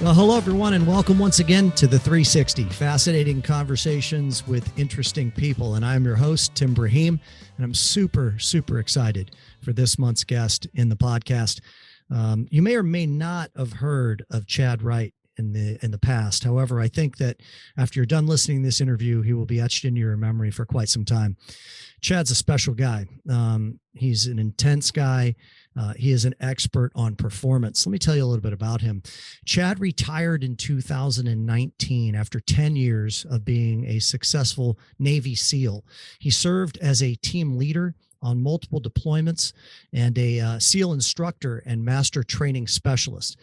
Well, hello, everyone, and welcome once again to the 360, fascinating conversations with interesting people. And I'm your host, Tim Braheem, and I'm super excited for this month's guest in the podcast. You may or may not have heard of Chadd Wright in the past. However, I think that after you're done listening to this interview, he will be etched into your memory for quite some time. Chadd's a special guy. He's an intense guy. He is an expert on performance. Let me tell you a little bit about him. Chadd retired in 2019 after 10 years of being a successful Navy SEAL. He served as a team leader on multiple deployments and a SEAL instructor and master training specialist.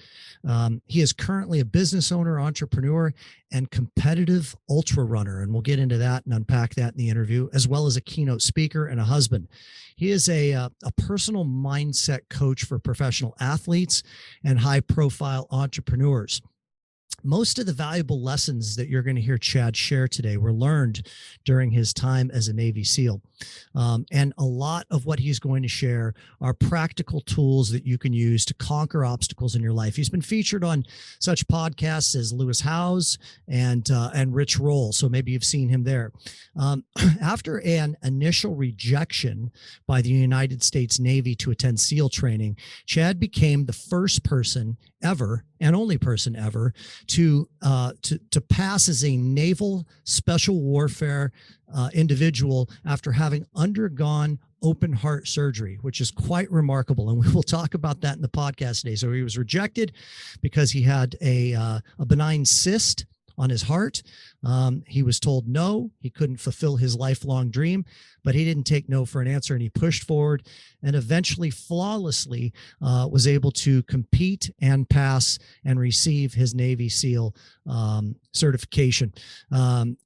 He is currently a business owner, entrepreneur, and competitive ultra runner. And we'll get into that and unpack that in the interview, as well as a keynote speaker and a husband. He is a personal mindset coach for professional athletes and high-profile entrepreneurs. Most of the valuable lessons that you're going to hear Chadd share today were learned during his time as a Navy SEAL. And a lot of what he's going to share are practical tools that you can use to conquer obstacles in your life. He's been featured on such podcasts as Lewis Howes and Rich Roll. So maybe you've seen him there. After an initial rejection by the United States Navy to attend SEAL training, Chadd became the first person ever and only person ever to pass as a naval special warfare individual after having undergone open heart surgery, which is quite remarkable. And we will talk about that in the podcast today. So he was rejected because he had a benign cyst on his heart. He was told no, he couldn't fulfill his lifelong dream, but he didn't take no for an answer, and he pushed forward and eventually flawlessly was able to compete and pass and receive his Navy SEAL certification.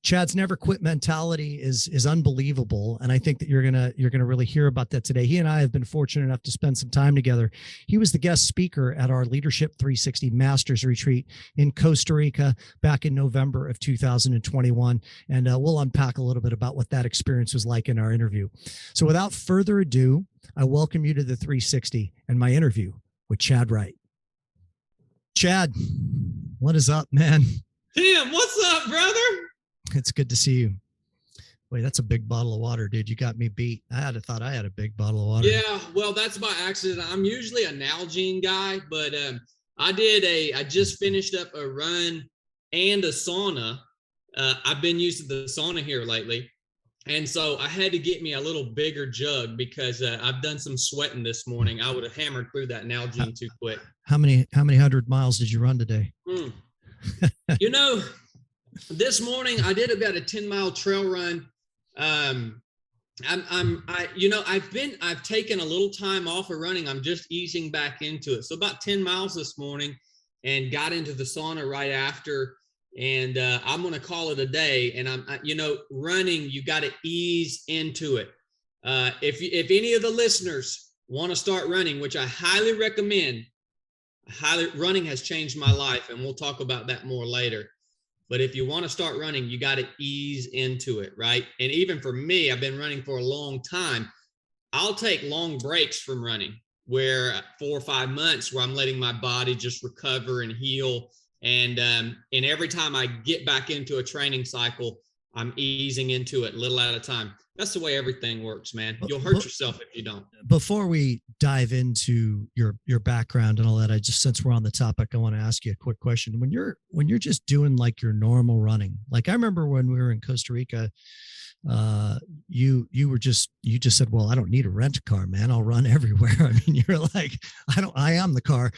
Chadd's never quit mentality is unbelievable, and I think that you're gonna really hear about that today. He and I have been fortunate enough to spend some time together. He was the guest speaker at our Leadership 360 Masters Retreat in Costa Rica back in November of 2021, and we'll unpack a little bit about what that experience was like in our interview. So without further ado, I welcome you to the 360 and my interview with Chadd Wright. Chadd, what is up, man? Tim, what's up, brother? It's good to see you. Wait, that's a big bottle of water, dude. You got me beat. I thought I had a big bottle of water. Yeah, well, that's by accident. I'm usually a Nalgene guy, but I just finished up a run and a sauna. I've been used to the sauna here lately. And so I had to get me a little bigger jug because I've done some sweating this morning. I would have hammered through that Nalgene too quick. How many 100 miles did you run today? You know, this morning I did about a 10-mile trail run. I've taken a little time off of running. I'm just easing back into it. So about 10 miles this morning and got into the sauna right after. And I'm going to call it a day. And running, you got to ease into it. If any of the listeners want to start running, which I highly recommend, running has changed my life, and we'll talk about that more later. But if you want to start running, you got to ease into it, right? And even for me, I've been running for a long time. I'll take long breaks from running, where 4 or 5 months where I'm letting my body just recover and heal. And every time I get back into a training cycle, I'm easing into it little at a time. That's the way everything works, man. You'll hurt yourself if you don't. Before we dive into your background and all that, since we're on the topic, I want to ask you a quick question. When you're just doing like your normal running, like I remember when we were in Costa Rica, you just said, well, I don't need a rent car, man. I'll run everywhere. I mean, you're like, I am the car,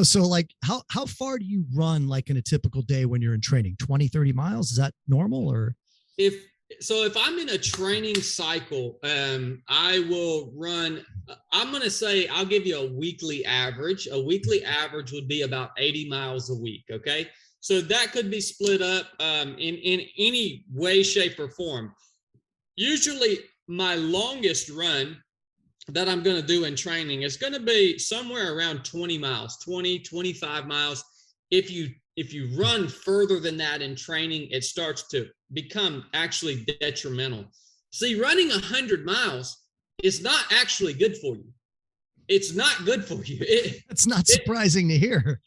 so like how far do you run like in a typical day when you're in training? 20, 30 miles? Is that normal? Or if I'm in a training cycle, I will run, I'm going to say, I'll give you a weekly average. A weekly average would be about 80 miles a week. Okay. So that could be split up in any way, shape, or form. Usually my longest run that I'm going to do in training is going to be somewhere around 20 miles, 20, 25 miles. If you run further than that in training, it starts to become actually detrimental. See, running 100 miles is not actually good for you. it's not good for you. It's not surprising to hear.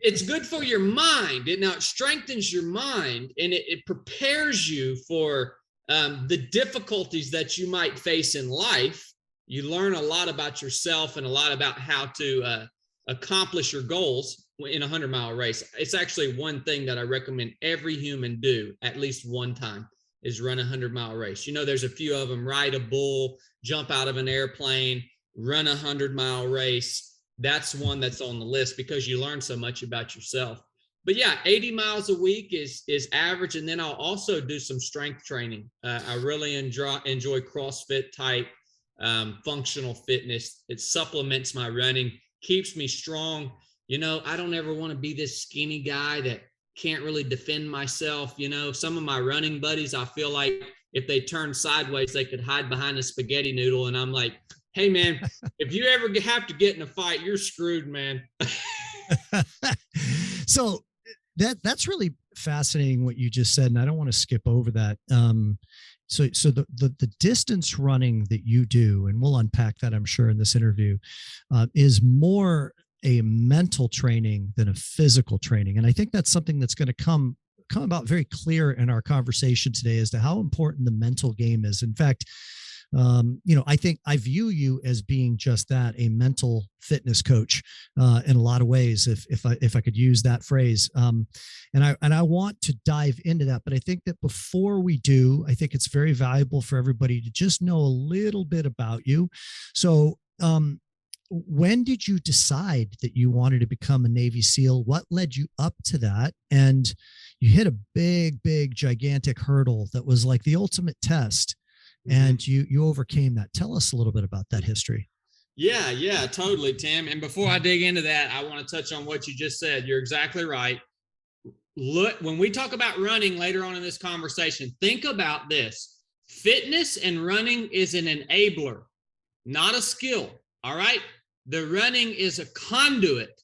It's good for your mind. It strengthens your mind, and it prepares you for the difficulties that you might face in life. You learn a lot about yourself and a lot about how to accomplish your goals in a 100-mile race. It's actually one thing that I recommend every human do at least one time is run a 100-mile race. There's a few of them: ride a bull, jump out of an airplane, run a 100-mile race. That's one that's on the list because you learn so much about yourself. But yeah, 80 miles a week is average. And then I'll also do some strength training. I really enjoy CrossFit type functional fitness. It supplements my running, keeps me strong. I don't ever want to be this skinny guy that can't really defend myself. Some of my running buddies, I feel like if they turned sideways, they could hide behind a spaghetti noodle. And I'm like, hey man, if you ever have to get in a fight, you're screwed, man. So that's really fascinating what you just said, and I don't want to skip over that. So the distance running that you do, and we'll unpack that, I'm sure, in this interview, is more a mental training than a physical training. And I think that's something that's going to come about very clear in our conversation today as to how important the mental game is. In fact, I think I view you as being just that, a mental fitness coach, in a lot of ways, if I could use that phrase. And I want to dive into that, but I think that before we do, I think it's very valuable for everybody to just know a little bit about you. So, when did you decide that you wanted to become a Navy SEAL? What led you up to that? And you hit a big, gigantic hurdle that was like the ultimate test. And you overcame that. Tell us a little bit about that history. Yeah, totally, Tim. And before I dig into that, I want to touch on what you just said. You're exactly right. Look, when we talk about running later on in this conversation, think about this. Fitness and running is an enabler, not a skill. All right. The running is a conduit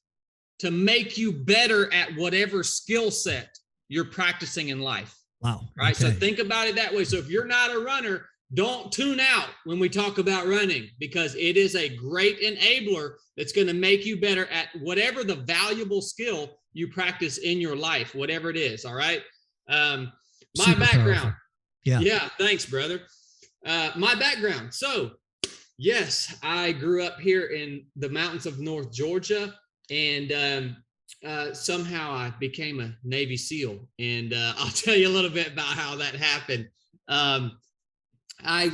to make you better at whatever skill set you're practicing in life. Wow. Right. Okay. So think about it that way. So if you're not a runner, don't tune out when we talk about running, because it is a great enabler that's going to make you better at whatever the valuable skill you practice in your life, whatever it is. All right. My background. Yeah. Thanks, brother. My background. So yes, I grew up here in the mountains of North Georgia, and somehow I became a Navy SEAL. And I'll tell you a little bit about how that happened. I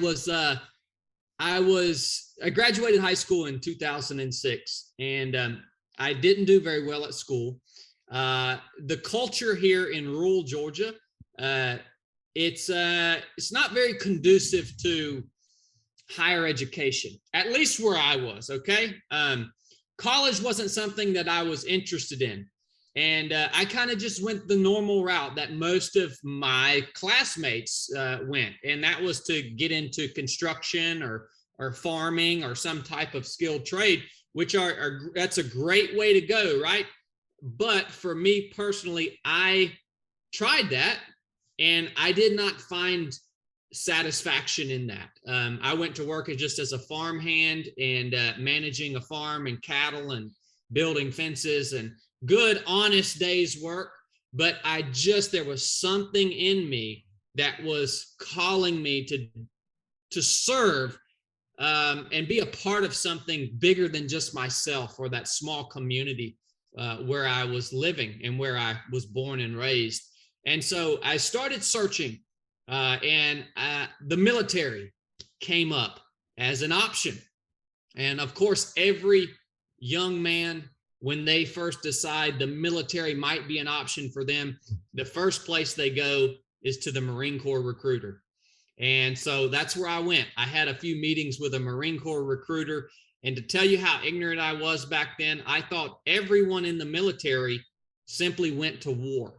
graduated high school in 2006, and I didn't do very well at school. The culture here in rural Georgia, it's not very conducive to higher education, at least where I was. Okay. College wasn't something that I was interested in. And I kind of just went the normal route that most of my classmates went. And that was to get into construction or farming or some type of skilled trade, which that's a great way to go, right? But for me personally, I tried that and I did not find satisfaction in that. I went to work just as a farmhand and managing a farm and cattle and building fences and good, honest day's work. But there was something in me that was calling me to serve and be a part of something bigger than just myself or that small community where I was living and where I was born and raised. And so I started searching. And the military came up as an option. And of course, every young man, when they first decide the military might be an option for them, the first place they go is to the Marine Corps recruiter. And so that's where I went. I had a few meetings with a Marine Corps recruiter. And to tell you how ignorant I was back then, I thought everyone in the military simply went to war,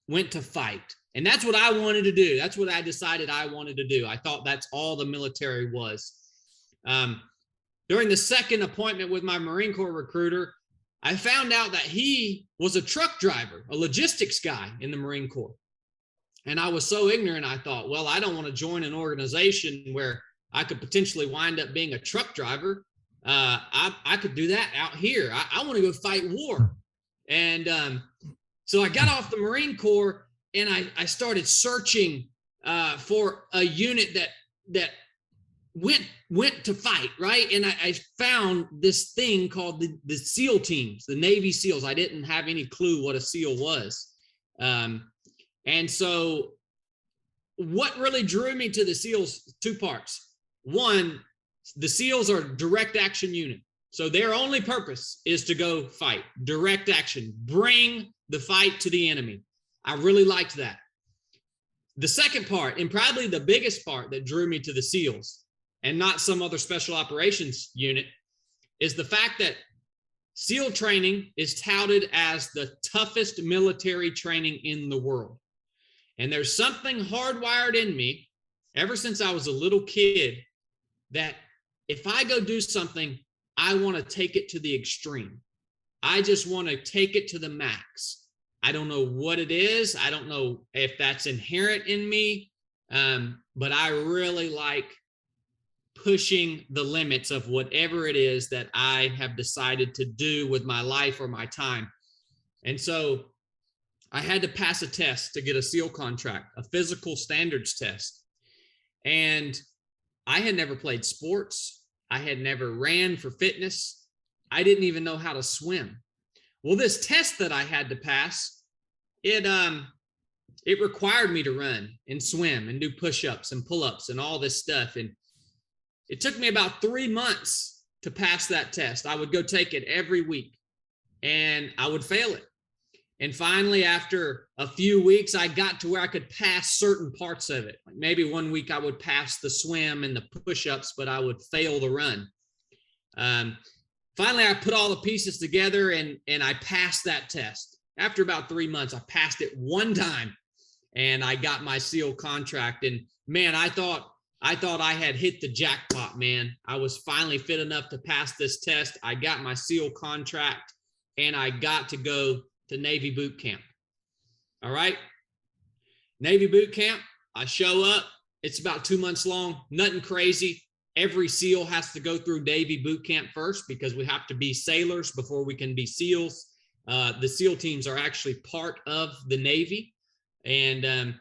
went to fight. And that's what I wanted to do. That's what I decided I wanted to do. I thought that's all the military was. During the second appointment with my Marine Corps recruiter, I found out that he was a truck driver, a logistics guy in the Marine Corps. And I was so ignorant, I thought, well, I don't want to join an organization where I could potentially wind up being a truck driver. I could do that out here. I want to go fight war. And so I got off the Marine Corps and I started searching for a unit that went to fight, right? And I found this thing called the SEAL teams, the Navy SEALs. I didn't have any clue what a SEAL was. And so what really drew me to the SEALs, two parts. One, the SEALs are direct action unit. So their only purpose is to go fight, direct action, bring the fight to the enemy. I really liked that. The second part, and probably the biggest part that drew me to the SEALs and not some other special operations unit, is the fact that SEAL training is touted as the toughest military training in the world. And there's something hardwired in me ever since I was a little kid that if I go do something, I want to take it to the extreme. I just want to take it to the max. I don't know what it is. I don't know if that's inherent in me, but I really like pushing the limits of whatever it is that I have decided to do with my life or my time. And so I had to pass a test to get a SEAL contract, a physical standards test. And I had never played sports. I had never ran for fitness. I didn't even know how to swim. Well, this test that I had to pass, it required me to run and swim and do push-ups and pull-ups and all this stuff. And it took me about 3 months to pass that test. I would go take it every week and I would fail it. And finally, after a few weeks, I got to where I could pass certain parts of it. Like maybe 1 week I would pass the swim and the push-ups, but I would fail the run. Finally, I put all the pieces together and I passed that test. After about 3 months, I passed it one time and I got my SEAL contract. And man, I thought I had hit the jackpot, man. I was finally fit enough to pass this test. I got my SEAL contract and I got to go to Navy boot camp. All right. Navy boot camp. I show up. It's about 2 months long. Nothing crazy. Every SEAL has to go through Navy boot camp first because we have to be sailors before we can be SEALs. The SEAL teams are actually part of the Navy. And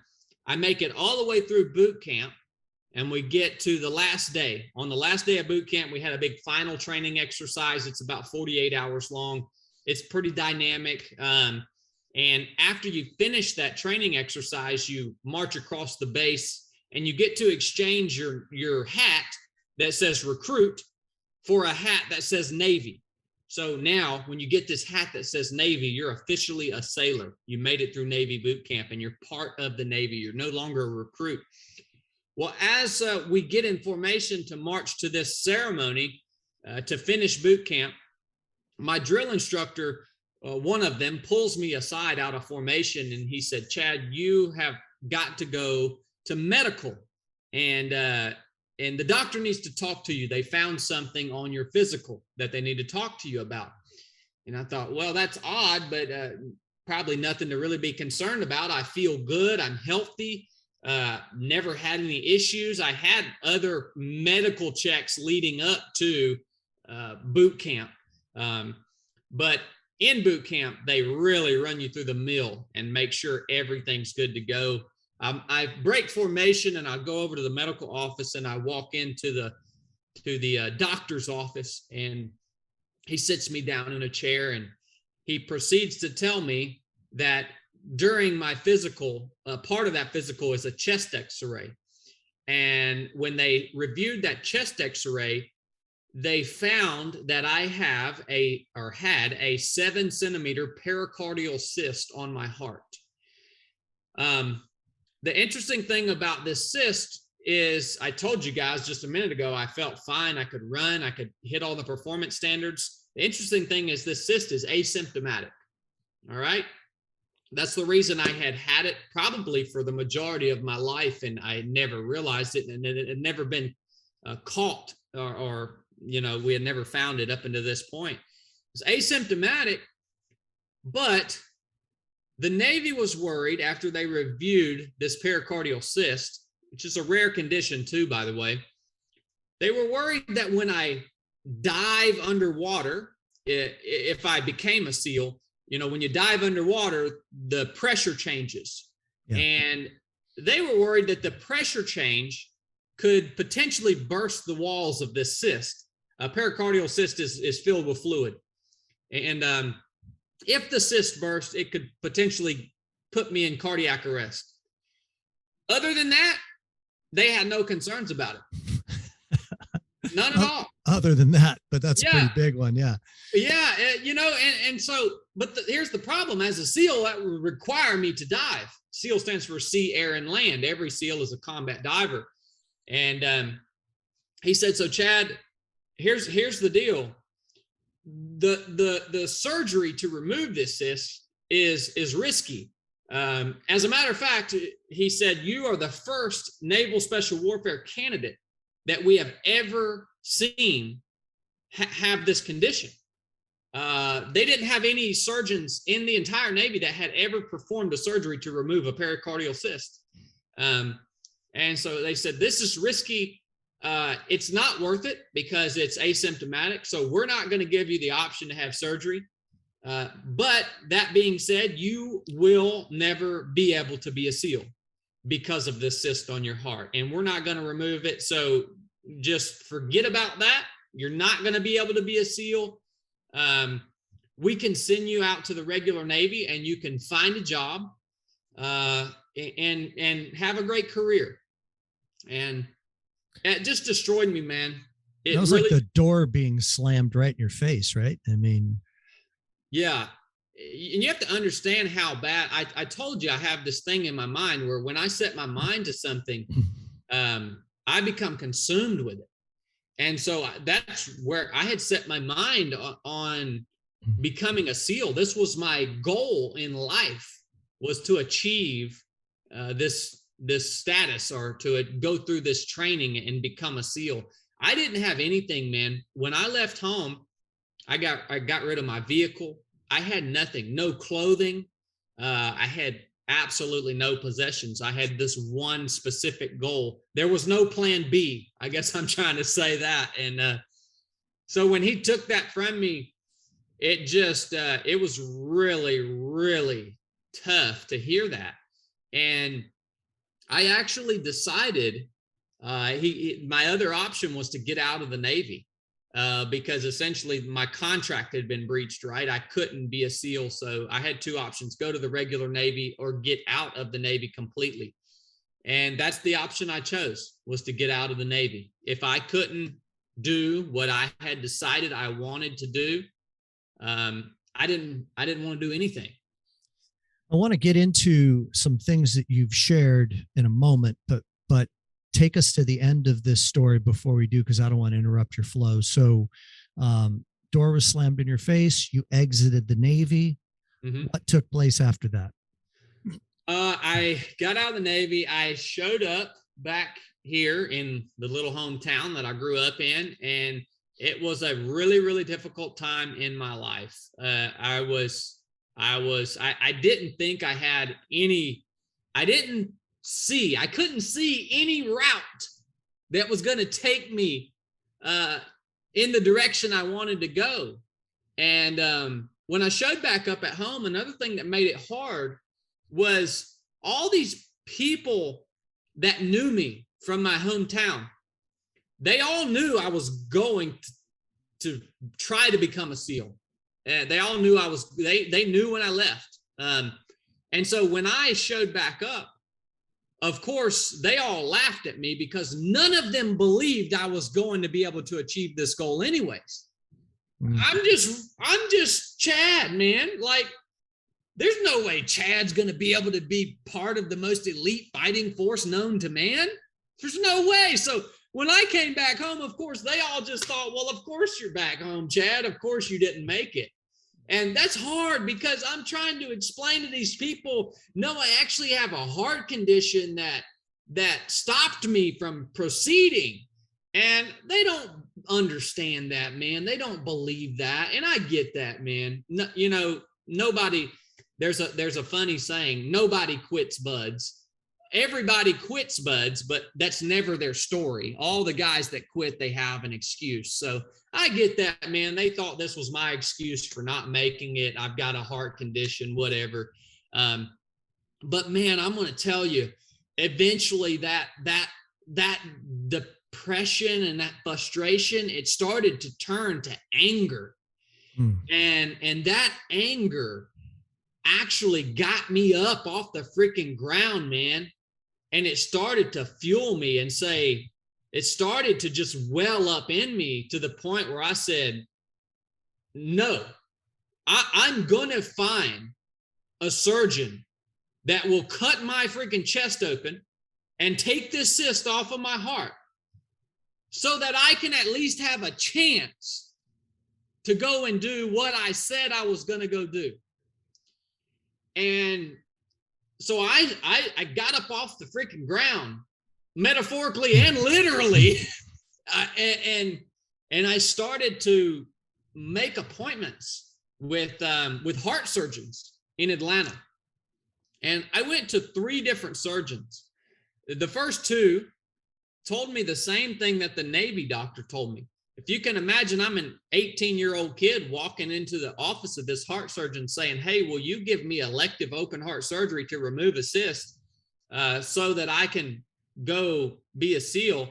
I make it all the way through boot camp. And we get to the last day. On the last day of boot camp, we had a big final training exercise. It's about 48 hours long. It's pretty dynamic. And after you finish that training exercise, you march across the base and you get to exchange your hat that says recruit for a hat that says Navy. So now when you get this hat that says Navy, you're officially a sailor. You made it through Navy boot camp and you're part of the Navy. You're no longer a recruit. Well, as we get in formation to march to this ceremony to finish boot camp, my drill instructor, one of them, pulls me aside out of formation and he said, "Chadd, you have got to go to medical and the doctor needs to talk to you. They found something on your physical that they need to talk to you about." And I thought, well, that's odd, but probably nothing to really be concerned about. I feel good. I'm healthy. Never had any issues. I had other medical checks leading up to boot camp. But in boot camp, they really run you through the mill and make sure everything's good to go. I break formation and I go over to the medical office and I walk into the doctor's office and he sits me down in a chair and he proceeds to tell me that during my physical, part of that physical is a chest x-ray. And when they reviewed that chest x-ray, they found that I had a 7 centimeter pericardial cyst on my heart. The interesting thing about this cyst is I told you guys just a minute ago, I felt fine. I could run. I could hit all the performance standards. The interesting thing is this cyst is asymptomatic. All right. That's the reason I had it probably for the majority of my life. And I never realized it. And it had never been caught or, you know, we had never found it up until this point. It's asymptomatic, but the Navy was worried after they reviewed this pericardial cyst, which is a rare condition too, by the way. They were worried that when I dive underwater, if I became a SEAL, when you dive underwater, the pressure changes. Yeah. And they were worried that the pressure change could potentially burst the walls of this cyst. A pericardial cyst is filled with fluid. And if the cyst burst, it could potentially put me in cardiac arrest. Other than that, they had no concerns about it. None at all. Other than that, but that's a pretty big one. Yeah. Yeah. And so, but here's the problem. As a SEAL, that would require me to dive. SEAL stands for sea, air, and land. Every SEAL is a combat diver. And he said, so Chadd, here's the deal. The surgery to remove this cyst is risky. As a matter of fact, he said, you are the first naval special warfare candidate that we have ever seen have this condition. They didn't have any surgeons in the entire Navy that had ever performed a surgery to remove a pericardial cyst. And so they said, this is risky. It's not worth it because it's asymptomatic. So we're not going to give you the option to have surgery. But that being said, you will never be able to be a SEAL because of this cyst on your heart. And we're not going to remove it. So just forget about that. You're not going to be able to be a SEAL. We can send you out to the regular Navy and you can find a job and have a great career. And it just destroyed me, man. It was really, like the door being slammed right in your face, right? I mean, yeah. And you have to understand how bad. I told you I have this thing in my mind where when I set my mind to something, I become consumed with it. And so that's where I had set my mind on becoming a SEAL. This was my goal in life, was to achieve this status, or to go through this training and become a SEAL. I didn't have anything, man. When I left home, I got rid of my vehicle. I had nothing, no clothing. I had absolutely no possessions. I had this one specific goal. There was no plan B. I guess I'm trying to say that. And so when he took that from me, it just, it was really, really tough to hear that. And I actually decided my other option was to get out of the Navy. Because essentially my contract had been breached, right? I couldn't be a SEAL. So I had two options: go to the regular Navy or get out of the Navy completely. And that's the option I chose, was to get out of the Navy. If I couldn't do what I had decided I wanted to do, I didn't want to do anything. I want to get into some things that you've shared in a moment, but take us to the end of this story before we do, because I don't want to interrupt your flow. So door was slammed in your face. You exited the Navy. Mm-hmm. What took place after that? I got out of the Navy. I showed up back here in the little hometown that I grew up in, and it was a really, really difficult time in my life. I didn't think I had any, I couldn't see any route that was going to take me in the direction I wanted to go. And when I showed back up at home, another thing that made it hard was all these people that knew me from my hometown. They all knew I was going to try to become a SEAL. They all knew they knew when I left. And so when I showed back up, of course, they all laughed at me because none of them believed I was going to be able to achieve this goal anyways. Mm. I'm just Chadd, man. Like, there's no way Chadd's going to be able to be part of the most elite fighting force known to man. There's no way. So when I came back home, of course, they all just thought, well, of course you're back home, Chadd. Of course you didn't make it. And that's hard because I'm trying to explain to these people, no, I actually have a heart condition that stopped me from proceeding. And they don't understand that, man. They don't believe that. And I get that, man. No, nobody, there's a funny saying, nobody quits buds. everybody quits, buds, but that's never their story. All the guys that quit, they have an excuse. So I get that, man. They thought this was my excuse for not making it. I've got a heart condition, whatever. But man, I'm going to tell you, eventually that depression and that frustration, it started to turn to anger. And that anger actually got me up off the freaking ground, man. And it started to fuel me and it started to just well up in me to the point where I said, no, I'm going to find a surgeon that will cut my freaking chest open and take this cyst off of my heart so that I can at least have a chance to go and do what I said I was going to go do. And so I got up off the freaking ground, metaphorically and literally, and I started to make appointments with heart surgeons in Atlanta. And I went to 3 different surgeons. The first 2 told me the same thing that the Navy doctor told me. If you can imagine, I'm an 18-year-old kid walking into the office of this heart surgeon saying, hey, will you give me elective open heart surgery to remove a cyst so that I can go be a SEAL?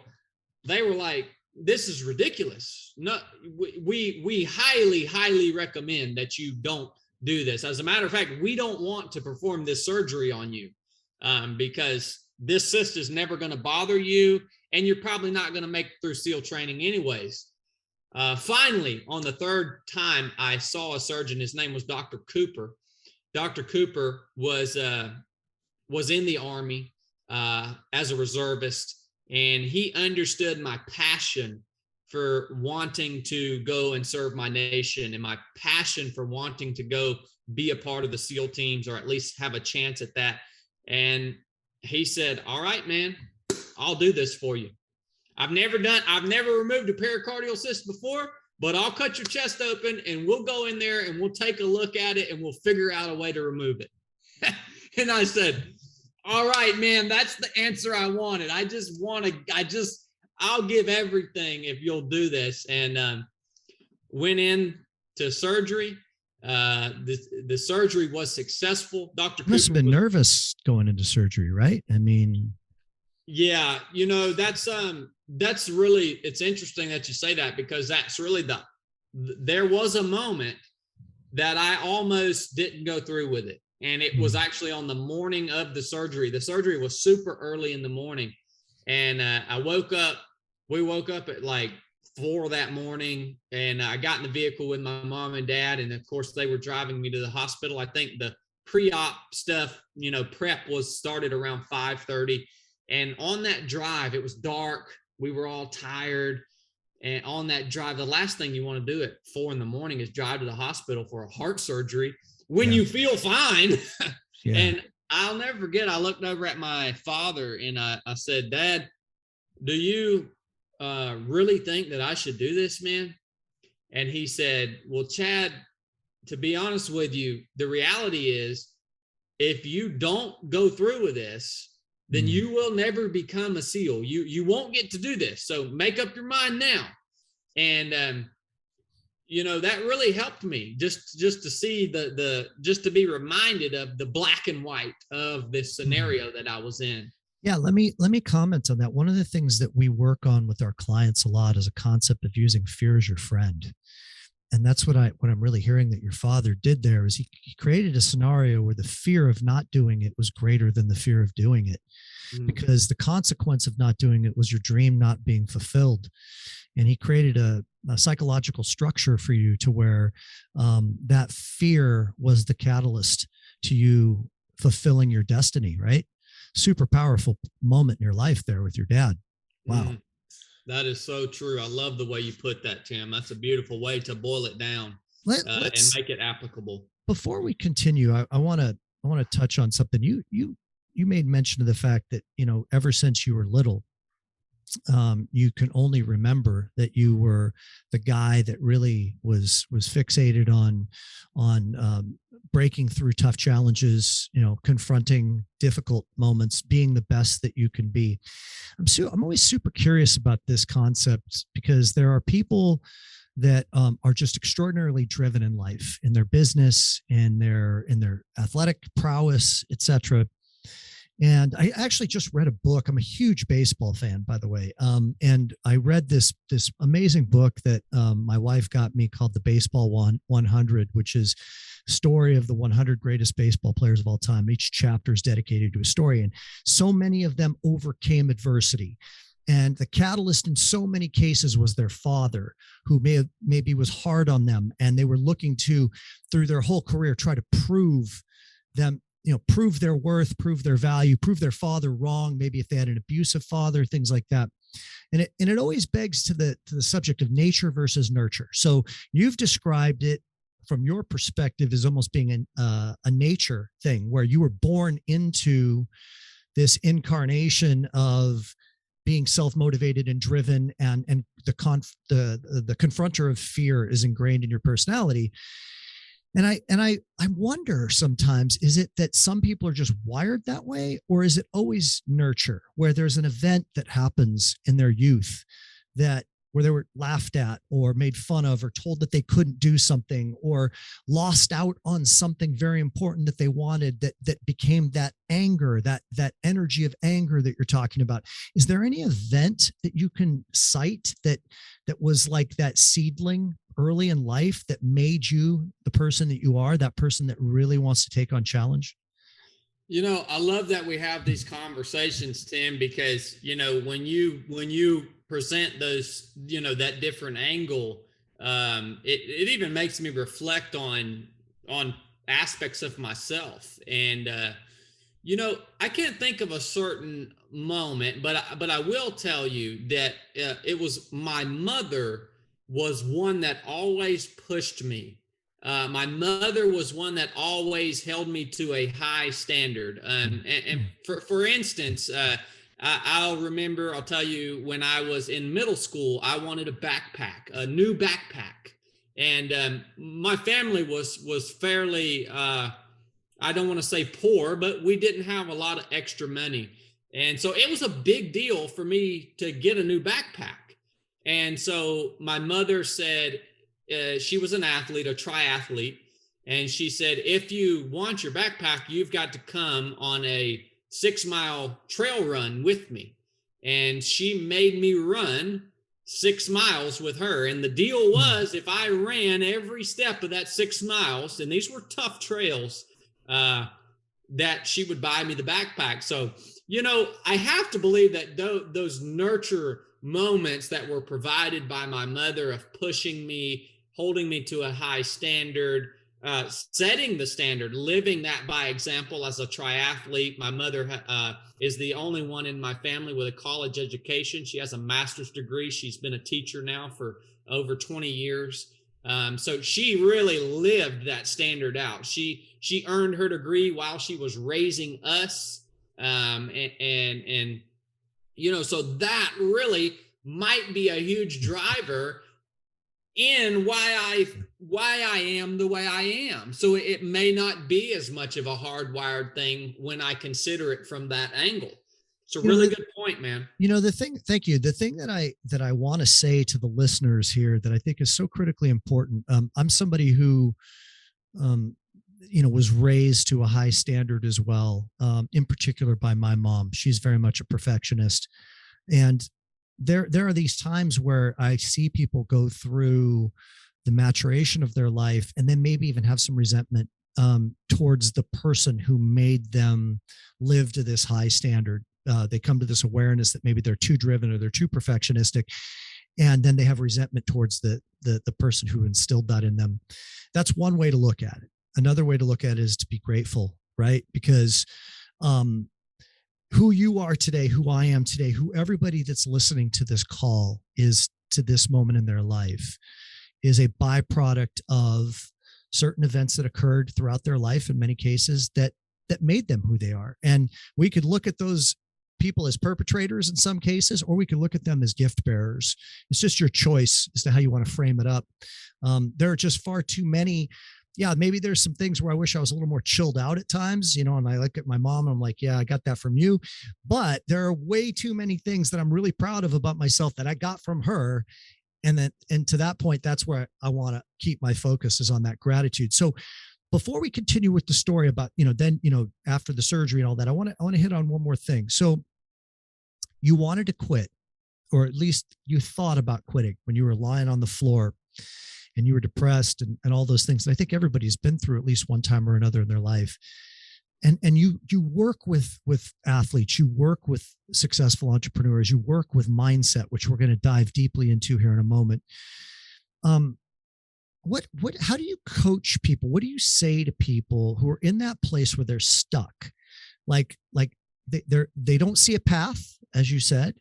They were like, this is ridiculous. No, we highly, highly recommend that you don't do this. As a matter of fact, we don't want to perform this surgery on you because this cyst is never going to bother you, and you're probably not going to make it through SEAL training anyways. Finally, on the 3rd time I saw a surgeon, his name was Dr. Cooper. Dr. Cooper was in the Army as a reservist, and he understood my passion for wanting to go and serve my nation and my passion for wanting to go be a part of the SEAL teams, or at least have a chance at that. And he said, all right, man, I'll do this for you. I've never removed a pericardial cyst before, but I'll cut your chest open and we'll go in there and we'll take a look at it and we'll figure out a way to remove it. And I said, all right, man, that's the answer I wanted. I'll give everything if you'll do this. And went in to surgery. The surgery was successful. Dr. Cooper must have been nervous going into surgery, right? I mean, yeah, that's really, it's interesting that you say that, because that's really there was a moment that I almost didn't go through with it. And it was actually on the morning of the surgery. The surgery was super early in the morning. And we woke up at like 4 that morning, and I got in the vehicle with my mom and dad. And of course they were driving me to the hospital. I think the pre-op stuff, prep was started around 5:30. And on that drive, it was dark. We were all tired. And on that drive, the last thing you want to do at 4 a.m. is drive to the hospital for a heart surgery when you feel fine. Yeah. And I'll never forget, I looked over at my father and I said, Dad, do you really think that I should do this, man? And he said, well, Chadd, to be honest with you, the reality is if you don't go through with this, then you will never become a SEAL. You won't get to do this. So make up your mind now. And, that really helped me just to see just to be reminded of the black and white of this scenario that I was in. Yeah. Let me comment on that. One of the things that we work on with our clients a lot is a concept of using fear as your friend. And that's what I'm really hearing that your father did there is he created a scenario where the fear of not doing it was greater than the fear of doing it, because the consequence of not doing it was your dream not being fulfilled. And he created a psychological structure for you to where that fear was the catalyst to you fulfilling your destiny, right? Super powerful moment in your life there with your dad. Wow. That is so true. I love the way you put that, Tim. That's a beautiful way to boil it down and make it applicable. Before we continue, I want to touch on something. You made mention of the fact that, ever since you were little, you can only remember that you were the guy that really was fixated on breaking through tough challenges, confronting difficult moments, being the best that you can be. I'm always super curious about this concept, because there are people that are just extraordinarily driven in life, in their business, in their athletic prowess, etc. And I actually just read a book. I'm a huge baseball fan, by the way. And I read this amazing book that my wife got me, called The Baseball 100, which is a story of the 100 greatest baseball players of all time. Each chapter is dedicated to a story, and so many of them overcame adversity. And the catalyst in so many cases was their father, who maybe was hard on them, and they were looking to, through their whole career, try to prove their worth, prove their value, prove their father wrong. Maybe if they had an abusive father, things like that. And it always begs to the subject of nature versus nurture. So you've described it from your perspective as almost being a nature thing, where you were born into this incarnation of being self-motivated and driven, and the confronter of fear is ingrained in your personality. And I wonder sometimes, is it that some people are just wired that way, or is it always nurture, where there's an event that happens in their youth where they were laughed at or made fun of, or told that they couldn't do something, or lost out on something very important that they wanted, that became that anger, that energy of anger that you're talking about? Is there any event that you can cite that was like that seedling early in life that made you the person that you are, that person that really wants to take on challenge? I love that we have these conversations, Tim, because when you present those, that different angle, it even makes me reflect on aspects of myself. And I can't think of a certain moment, but I will tell you that it was my mother was one that always pushed me. My mother was one that always held me to a high standard. And for instance, I'll tell you, when I was in middle school, I wanted a new backpack. And my family was fairly, I don't want to say poor, but we didn't have a lot of extra money. And so it was a big deal for me to get a new backpack. And so my mother said, she was an athlete, a triathlete. And she said, if you want your backpack, you've got to come on a 6-mile trail run with me. And she made me run 6 miles with her. And the deal was, if I ran every step of that 6 miles, and these were tough trails, that she would buy me the backpack. So, I have to believe that those nurture moments that were provided by my mother, of pushing me, holding me to a high standard, setting the standard, living that by example as a triathlete. My mother is the only one in my family with a college education. She has a master's degree. She's been a teacher now for over 20 years. So she really lived that standard out. She earned her degree while she was raising us. So that really might be a huge driver in why I am the way I am. So it may not be as much of a hardwired thing when I consider it from that angle. It's a really good point, man. Thank you. The thing that I want to say to the listeners here that I think is so critically important. I'm somebody who, was raised to a high standard as well, in particular by my mom. She's very much a perfectionist. And there are these times where I see people go through the maturation of their life, and then maybe even have some resentment towards the person who made them live to this high standard. They come to this awareness that maybe they're too driven or they're too perfectionistic, and then they have resentment towards the person who instilled that in them. That's one way to look at it. Another way to look at it is to be grateful, right? Because who you are today, who I am today, who everybody that's listening to this call is to this moment in their life, is a byproduct of certain events that occurred throughout their life, in many cases, that made them who they are. And we could look at those people as perpetrators in some cases, or we can look at them as gift bearers. It's just your choice as to how you want to frame it up. There are just far too many. Yeah, maybe there's some things where I wish I was a little more chilled out at times, and I look at my mom and I'm like, yeah, I got that from you. But there are way too many things that I'm really proud of about myself that I got from her. And to that point, that's where I want to keep my focus, is on that gratitude. So before we continue with the story about, then, after the surgery and all that, I want to hit on one more thing. So you wanted to quit, or at least you thought about quitting when you were lying on the floor and you were depressed and all those things that I think everybody's been through at least one time or another in their life. And you work with athletes, you work with successful entrepreneurs, you work with mindset, which we're going to dive deeply into here in a moment. How do you coach people? What do you say to people who are in that place where they're stuck? Like they don't see a path, as you said.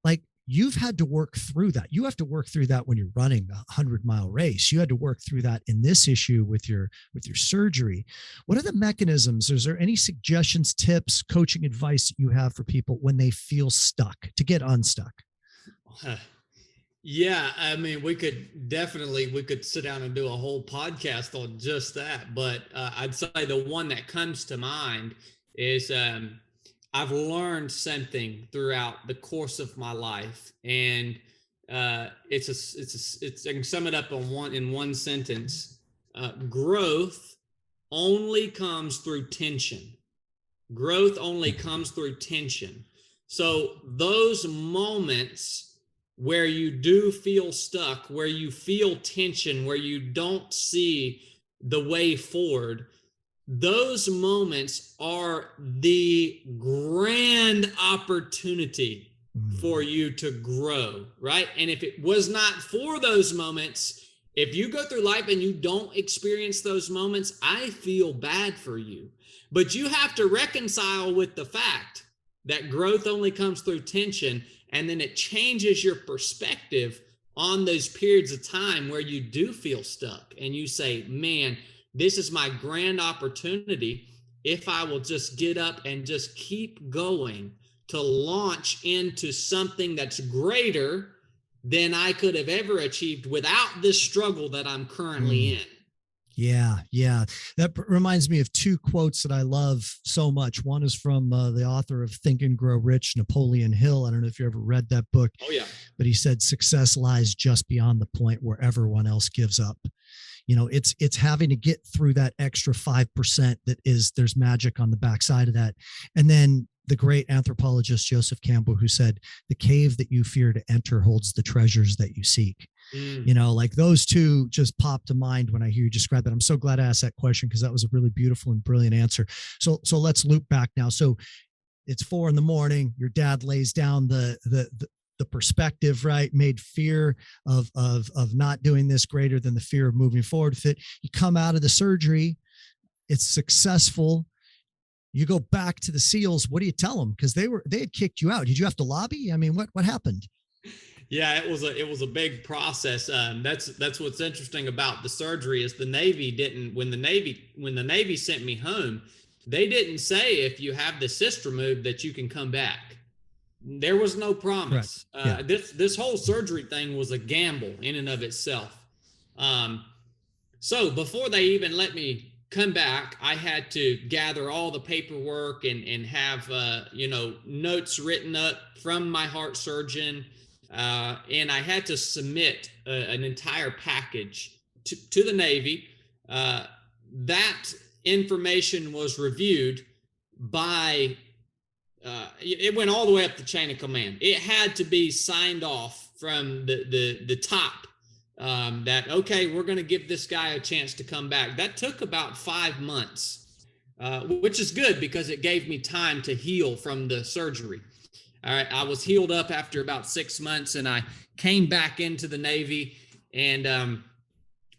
Like, you've had to work through that. You have to work through that when you're running a 100-mile race. You had to work through that in this issue with your surgery. What are the mechanisms? Is there any suggestions, tips, coaching advice that you have for people when they feel stuck to get unstuck? Yeah, I mean, we could sit down and do a whole podcast on just that. But I'd say the one that comes to mind is I've learned something throughout the course of my life, and I can sum it up in one sentence. Growth only comes through tension. Growth only comes through tension. So those moments where you do feel stuck, where you feel tension, where you don't see the way forward, those moments are the grand opportunity for you to grow, right? And if it was not for those moments, if you go through life and you don't experience those moments, I feel bad for you. But you have to reconcile with the fact that growth only comes through tension, and then it changes your perspective on those periods of time where you do feel stuck and you say, man, this is my grand opportunity, if I will just get up and just keep going, to launch into something that's greater than I could have ever achieved without this struggle that I'm currently in. Yeah. That reminds me of two quotes that I love so much. One is from the author of Think and Grow Rich, Napoleon Hill. I don't know if you ever read that book. Oh, yeah. But he said, success lies just beyond the point where everyone else gives up. It's having to get through that extra 5% there's magic on the backside of that. And then the great anthropologist Joseph Campbell, who said, the cave that you fear to enter holds the treasures that you seek. Like those two just pop to mind when I hear you describe that. I'm so glad I asked that question, because that was a really beautiful and brilliant answer. So let's loop back now. So it's 4 a.m. Your dad lays down the perspective, right? Made fear of not doing this greater than the fear of moving forward with it. You come out of the surgery, it's successful. You go back to the SEALs. What do you tell them? Because they had kicked you out. Did you have to lobby? I mean, what happened? Yeah, it was a big process. That's what's interesting about the surgery is the Navy didn't, when the Navy sent me home, they didn't say if you have the cyst removed that you can come back. There was no promise. This whole surgery thing was a gamble in and of itself. So before they even let me come back, I had to gather all the paperwork and have notes written up from my heart surgeon, and I had to submit an entire package to the Navy. That information was reviewed by it went all the way up the chain of command. It had to be signed off from the top, that, okay, we're going to give this guy a chance to come back. That took about 5 months, which is good because it gave me time to heal from the surgery. All right. I was healed up after about 6 months, and I came back into the Navy. And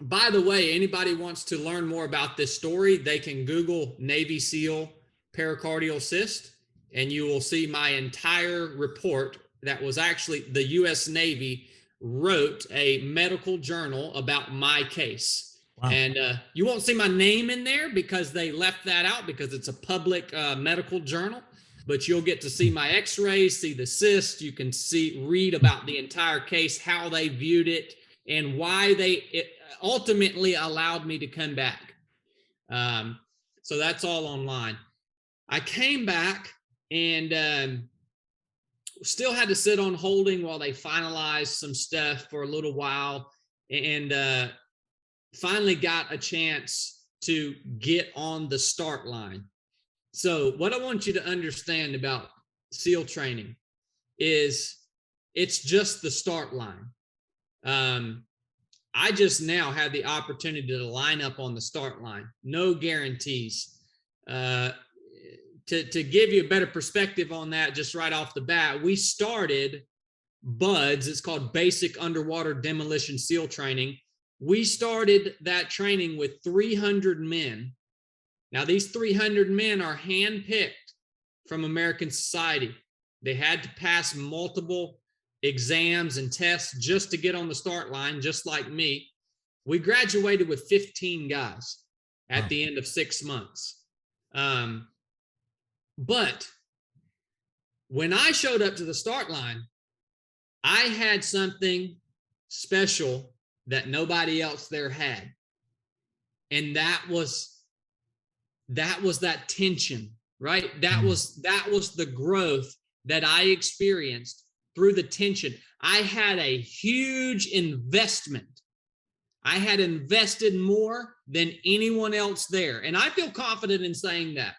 by the way, anybody wants to learn more about this story, they can Google Navy SEAL pericardial cyst, and you will see my entire report. That was actually the U.S. Navy wrote a medical journal about my case. Wow. And you won't see my name in there because they left that out because it's a public medical journal. but you'll get to see my x-rays, see the cyst. You can read about the entire case, how they viewed it, and why it ultimately allowed me to come back. So that's all online. I came back and still had to sit on holding while they finalized some stuff for a little while, and finally got a chance to get on the start line. So what I want you to understand about SEAL training is it's just the start line. I just now had the opportunity to line up on the start line. No guarantees. To give you a better perspective on that, just right off the bat, we started BUDS. It's called Basic Underwater Demolition SEAL Training. We started that training with 300 men. Now, these 300 men are handpicked from American society. They had to pass multiple exams and tests just to get on the start line, just like me. We graduated with 15 guys at the end of 6 months. But when I showed up to the start line, I had something special that nobody else there had. And that was that tension, right? That was the growth that I experienced through the tension. I had a huge investment. I had invested more than anyone else there. And I feel confident in saying that.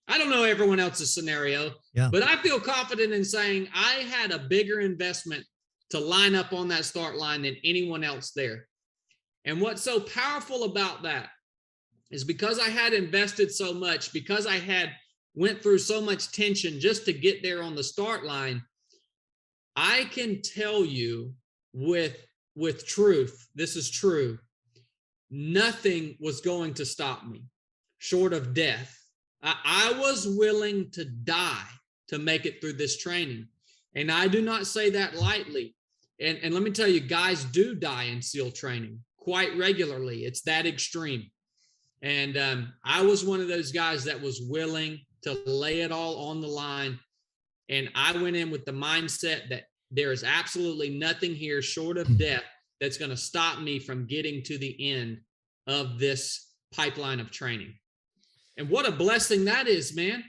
I don't know everyone else's scenario, but I feel confident in saying I had a bigger investment to line up on that start line than anyone else there. And what's so powerful about that is because I had invested so much, because I had went through so much tension just to get there on the start line, I can tell you with truth, this is true, nothing was going to stop me short of death. I was willing to die to make it through this training. And I do not say that lightly. And let me tell you, guys do die in SEAL training quite regularly. It's that extreme. And I was one of those guys that was willing to lay it all on the line. And I went in with the mindset that there is absolutely nothing here short of death that's going to stop me from getting to the end of this pipeline of training. And what a blessing that is, man.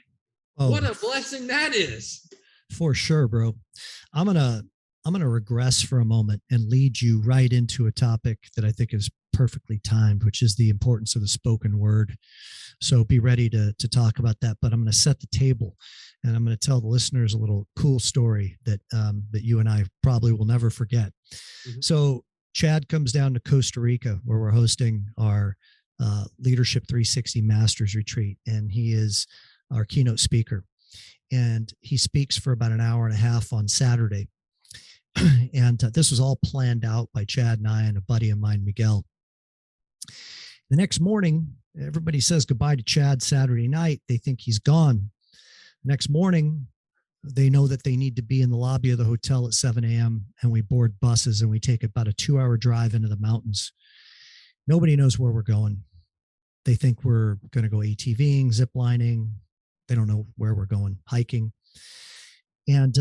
Oh, what a blessing that is. For sure, bro. I'm going to regress for a moment and lead you right into a topic that I think is perfectly timed, which is the importance of the spoken word. So be ready to talk about that, but I'm going to set the table and I'm going to tell the listeners a little cool story that you and I probably will never forget. Mm-hmm. So Chadd comes down to Costa Rica where we're hosting our Leadership 360 Masters Retreat, and he is our keynote speaker. And he speaks for about an hour and a half on Saturday. And this was all planned out by Chadd and I and a buddy of mine, Miguel. The next morning, everybody says goodbye to Chadd Saturday night. They think he's gone. Next morning, they know that they need to be in the lobby of the hotel at 7 a.m. and we board buses and we take about a 2-hour drive into the mountains. Nobody knows where we're going. They think we're going to go ATVing, zip lining. They don't know where we're going, hiking. And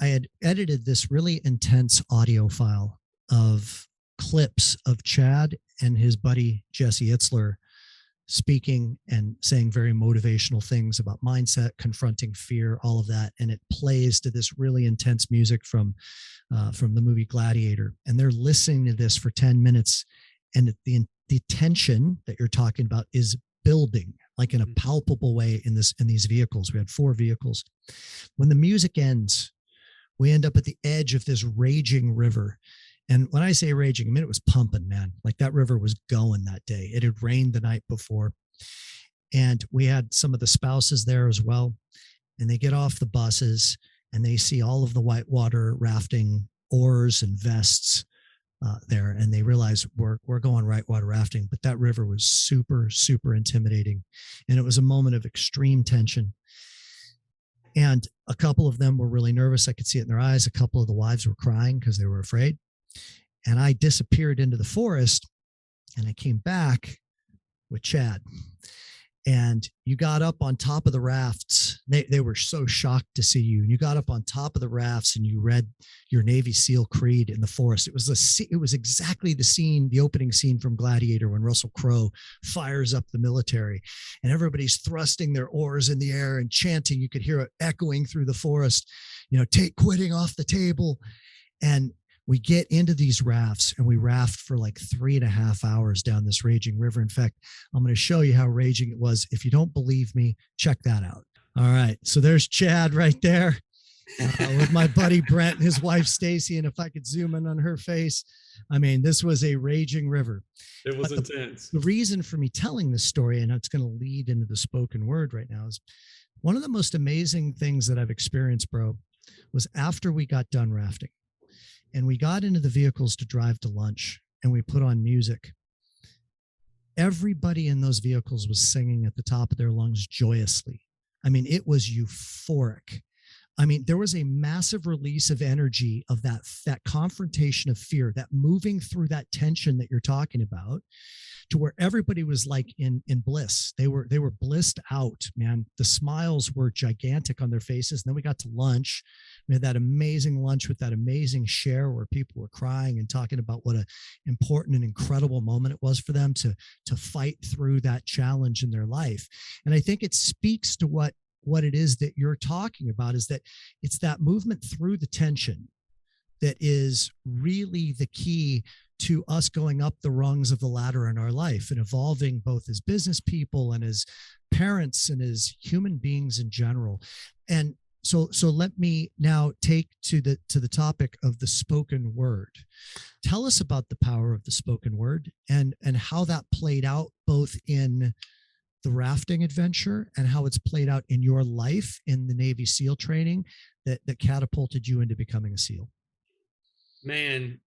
I had edited this really intense audio file of clips of Chadd and his buddy, Jesse Itzler, speaking and saying very motivational things about mindset, confronting fear, all of that. And it plays to this really intense music from the movie Gladiator. And they're listening to this for 10 minutes. And the tension that you're talking about is building like in a palpable way in these vehicles. We had 4 vehicles. When the music ends, we end up at the edge of this raging river. And when I say raging, I mean, it was pumping, man. Like that river was going that day. It had rained the night before. And we had some of the spouses there as well. And they get off the buses and they see all of the whitewater rafting oars and vests there. And they realize we're going whitewater rafting, but that river was super, super intimidating. And it was a moment of extreme tension. And a couple of them were really nervous. I could see it in their eyes. A couple of the wives were crying because they were afraid. And I disappeared into the forest and I came back with Chadd. and you got up on top of the rafts. They were so shocked to see you. And you got up on top of the rafts and you read your Navy SEAL creed in the forest. It was exactly the scene, the opening scene from Gladiator, when Russell Crowe fires up the military and everybody's thrusting their oars in the air and chanting. You could hear it echoing through the forest, take quitting off the table. And we get into these rafts and we raft for like 3.5 hours down this raging river. In fact, I'm going to show you how raging it was. If you don't believe me, check that out. All right. So there's Chadd right there with my buddy Brent and his wife, Stacy. And if I could zoom in on her face, I mean, this was a raging river. It was intense. The reason for me telling this story, and it's going to lead into the spoken word right now, is one of the most amazing things that I've experienced, bro, was after we got done rafting. And we got into the vehicles to drive to lunch and we put on music. Everybody in those vehicles was singing at the top of their lungs joyously. I mean, it was euphoric. I mean, there was a massive release of energy of that confrontation of fear, that moving through that tension that you're talking about, to where everybody was like in bliss. They were blissed out, man. The smiles were gigantic on their faces. And then we got to lunch. We had that amazing lunch with that amazing share where people were crying and talking about what an important and incredible moment it was for them to fight through that challenge in their life. And I think it speaks to what it is that you're talking about, is that it's that movement through the tension that is really the key to us going up the rungs of the ladder in our life and evolving both as business people and as parents and as human beings in general. And so let me now take to the topic of the spoken word. Tell us about the power of the spoken word and how that played out both in the rafting adventure and how it's played out in your life in the Navy SEAL training that catapulted you into becoming a SEAL. Man,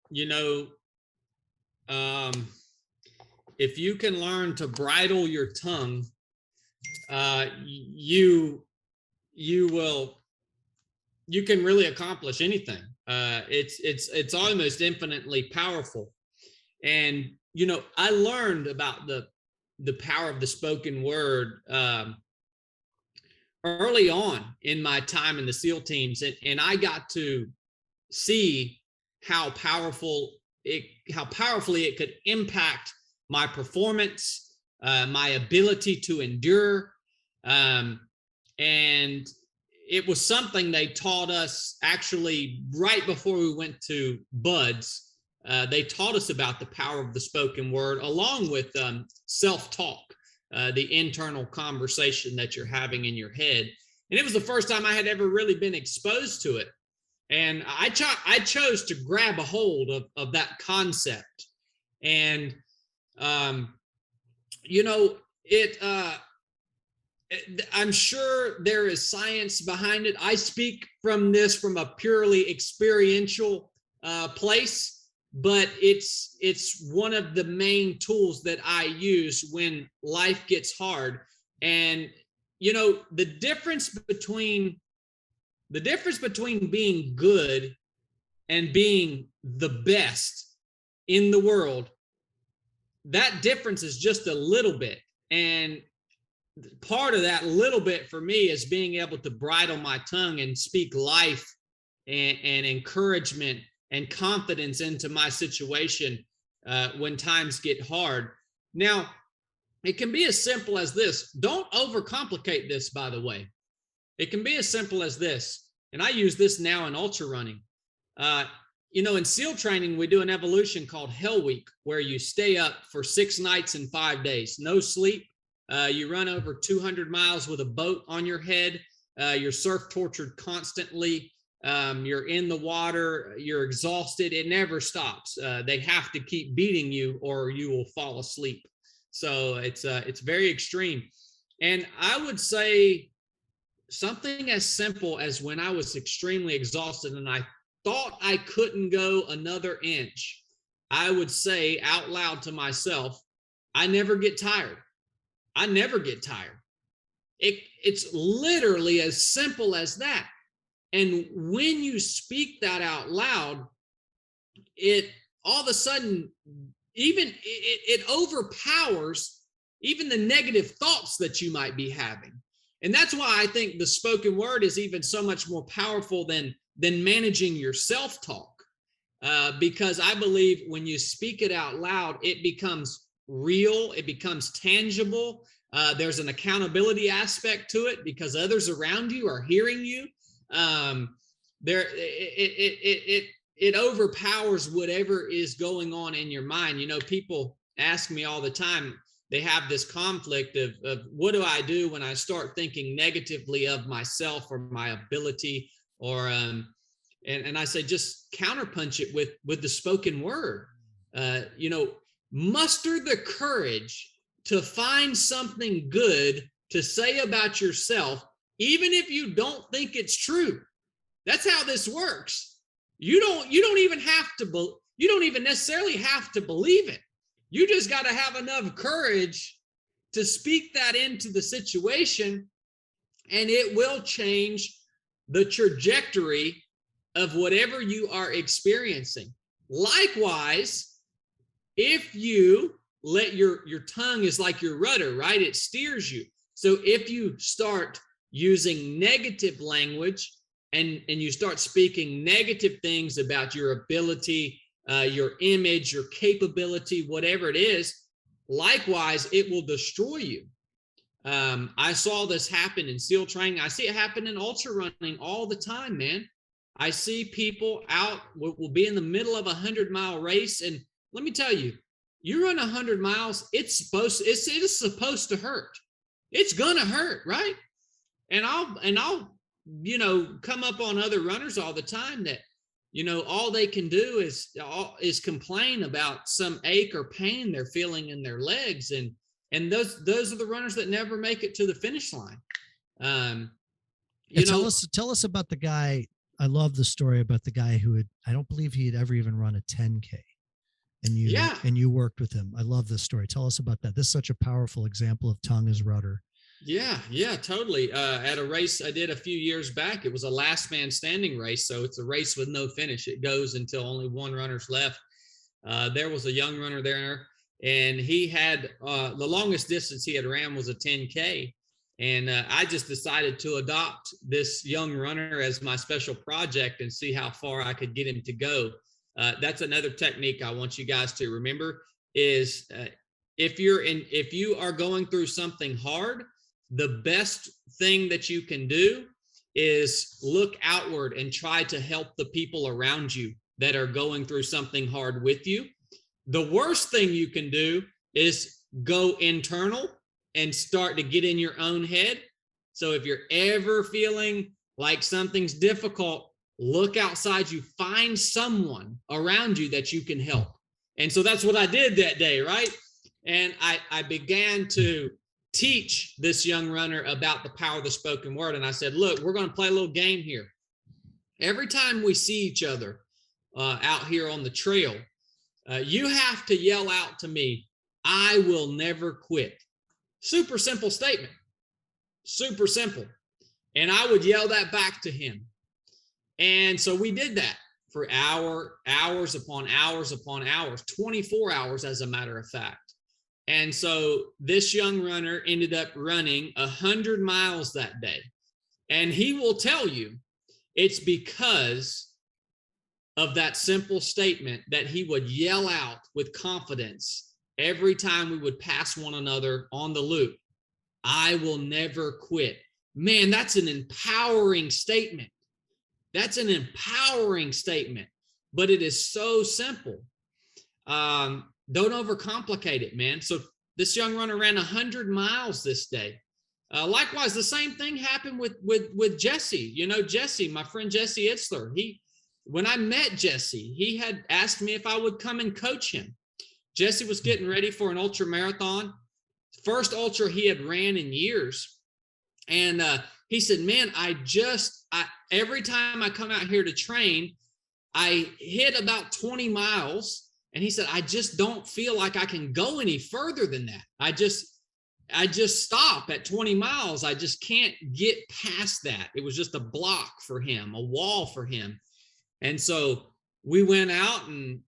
if you can learn to bridle your tongue, you can really accomplish anything. It's almost infinitely powerful. And, I learned about the power of the spoken word early on in my time in the SEAL teams. And I got to see how powerful how powerfully it could impact my performance, my ability to endure. And it was something they taught us actually right before we went to BUDS. They taught us about the power of the spoken word, along with self-talk, the internal conversation that you're having in your head. And it was the first time I had ever really been exposed to it. And I chose to grab a hold of that concept. And, I'm sure there is science behind it. I speak from a purely experiential place, but it's one of the main tools that I use when life gets hard. And, the difference between being good and being the best in the world, that difference is just a little bit. And part of that little bit for me is being able to bridle my tongue and speak life and encouragement and confidence into my situation when times get hard. Now, it can be as simple as this. Don't overcomplicate this, by the way. It can be as simple as this. And I use this now in ultra running. In SEAL training, we do an evolution called Hell Week, where you stay up for 6 nights and 5 days, no sleep. You run over 200 miles with a boat on your head. You're surf tortured constantly. You're in the water. You're exhausted. It never stops. They have to keep beating you or you will fall asleep. So it's very extreme. And I would say something as simple as when I was extremely exhausted and I thought I couldn't go another inch, I would say out loud to myself, I never get tired. I never get tired. It's literally as simple as that. And when you speak that out loud, it all of a sudden, even it overpowers even the negative thoughts that you might be having. And that's why I think the spoken word is even so much more powerful than managing your self-talk. Because I believe when you speak it out loud, it becomes real, it becomes tangible. There's an accountability aspect to it because others around you are hearing you. It overpowers whatever is going on in your mind. You know, people ask me all the time, they have this conflict of what do I do when I start thinking negatively of myself or my ability, or and I say, just counterpunch it with the spoken word. You know, muster the courage to find something good to say about yourself, even if you don't think it's true. That's how this works. You don't even necessarily have to believe it. You just got to have enough courage to speak that into the situation, and it will change the trajectory of whatever you are experiencing. Likewise, if you let your tongue is like your rudder, right? It steers you. So if you start using negative language and you start speaking negative things about your ability, your image, your capability, whatever it is, likewise, it will destroy you. I saw this happen in SEAL training. I see it happen in ultra running all the time, man. I see people out, will be in the middle of a 100-mile race. And let me tell you, you run 100 miles, it is supposed to hurt. It's gonna hurt, right? And I'll, you know, come up on other runners all the time that, you know, all they can do is complain about some ache or pain they're feeling in their legs. And those are the runners that never make it to the finish line. Tell us about the guy. I love the story about the guy who I don't believe he had ever even run a 10K. And you worked with him. I love this story. Tell us about that. This is such a powerful example of tongue as rudder. Yeah, totally. At a race I did a few years back, it was a last man standing race. So it's a race with no finish. It goes until only one runner's left. There was a young runner there, and he had the longest distance he had ran was a 10K. And I just decided to adopt this young runner as my special project and see how far I could get him to go. That's another technique I want you guys to remember is if you are going through something hard, the best thing that you can do is look outward and try to help the people around you that are going through something hard with you. The worst thing you can do is go internal and start to get in your own head. So if you're ever feeling like something's difficult, look outside you, find someone around you that you can help. And so that's what I did that day, right? And I began to teach this young runner about the power of the spoken word. And I said, look, we're going to play a little game here. Every time we see each other out here on the trail, you have to yell out to me, I will never quit. Super simple statement. Super simple. And I would yell that back to him. And so we did that for hours upon hours upon hours, 24 hours as a matter of fact. And so this young runner ended up running 100 miles that day. And he will tell you it's because of that simple statement that he would yell out with confidence every time we would pass one another on the loop. I will never quit. Man, that's an empowering statement. That's an empowering statement, but it is so simple. Don't overcomplicate it, man. So this young runner ran 100 miles this day. Likewise, the same thing happened with Jesse. You know, Jesse, my friend Jesse Itzler, when I met Jesse, he had asked me if I would come and coach him. Jesse was getting ready for an ultra marathon, first ultra he had ran in years. And he said, man, every time I come out here to train, I hit about 20 miles. And he said, I just don't feel like I can go any further than that. I just stop at 20 miles. I just can't get past that. It was just a block for him, a wall for him. And so we went out and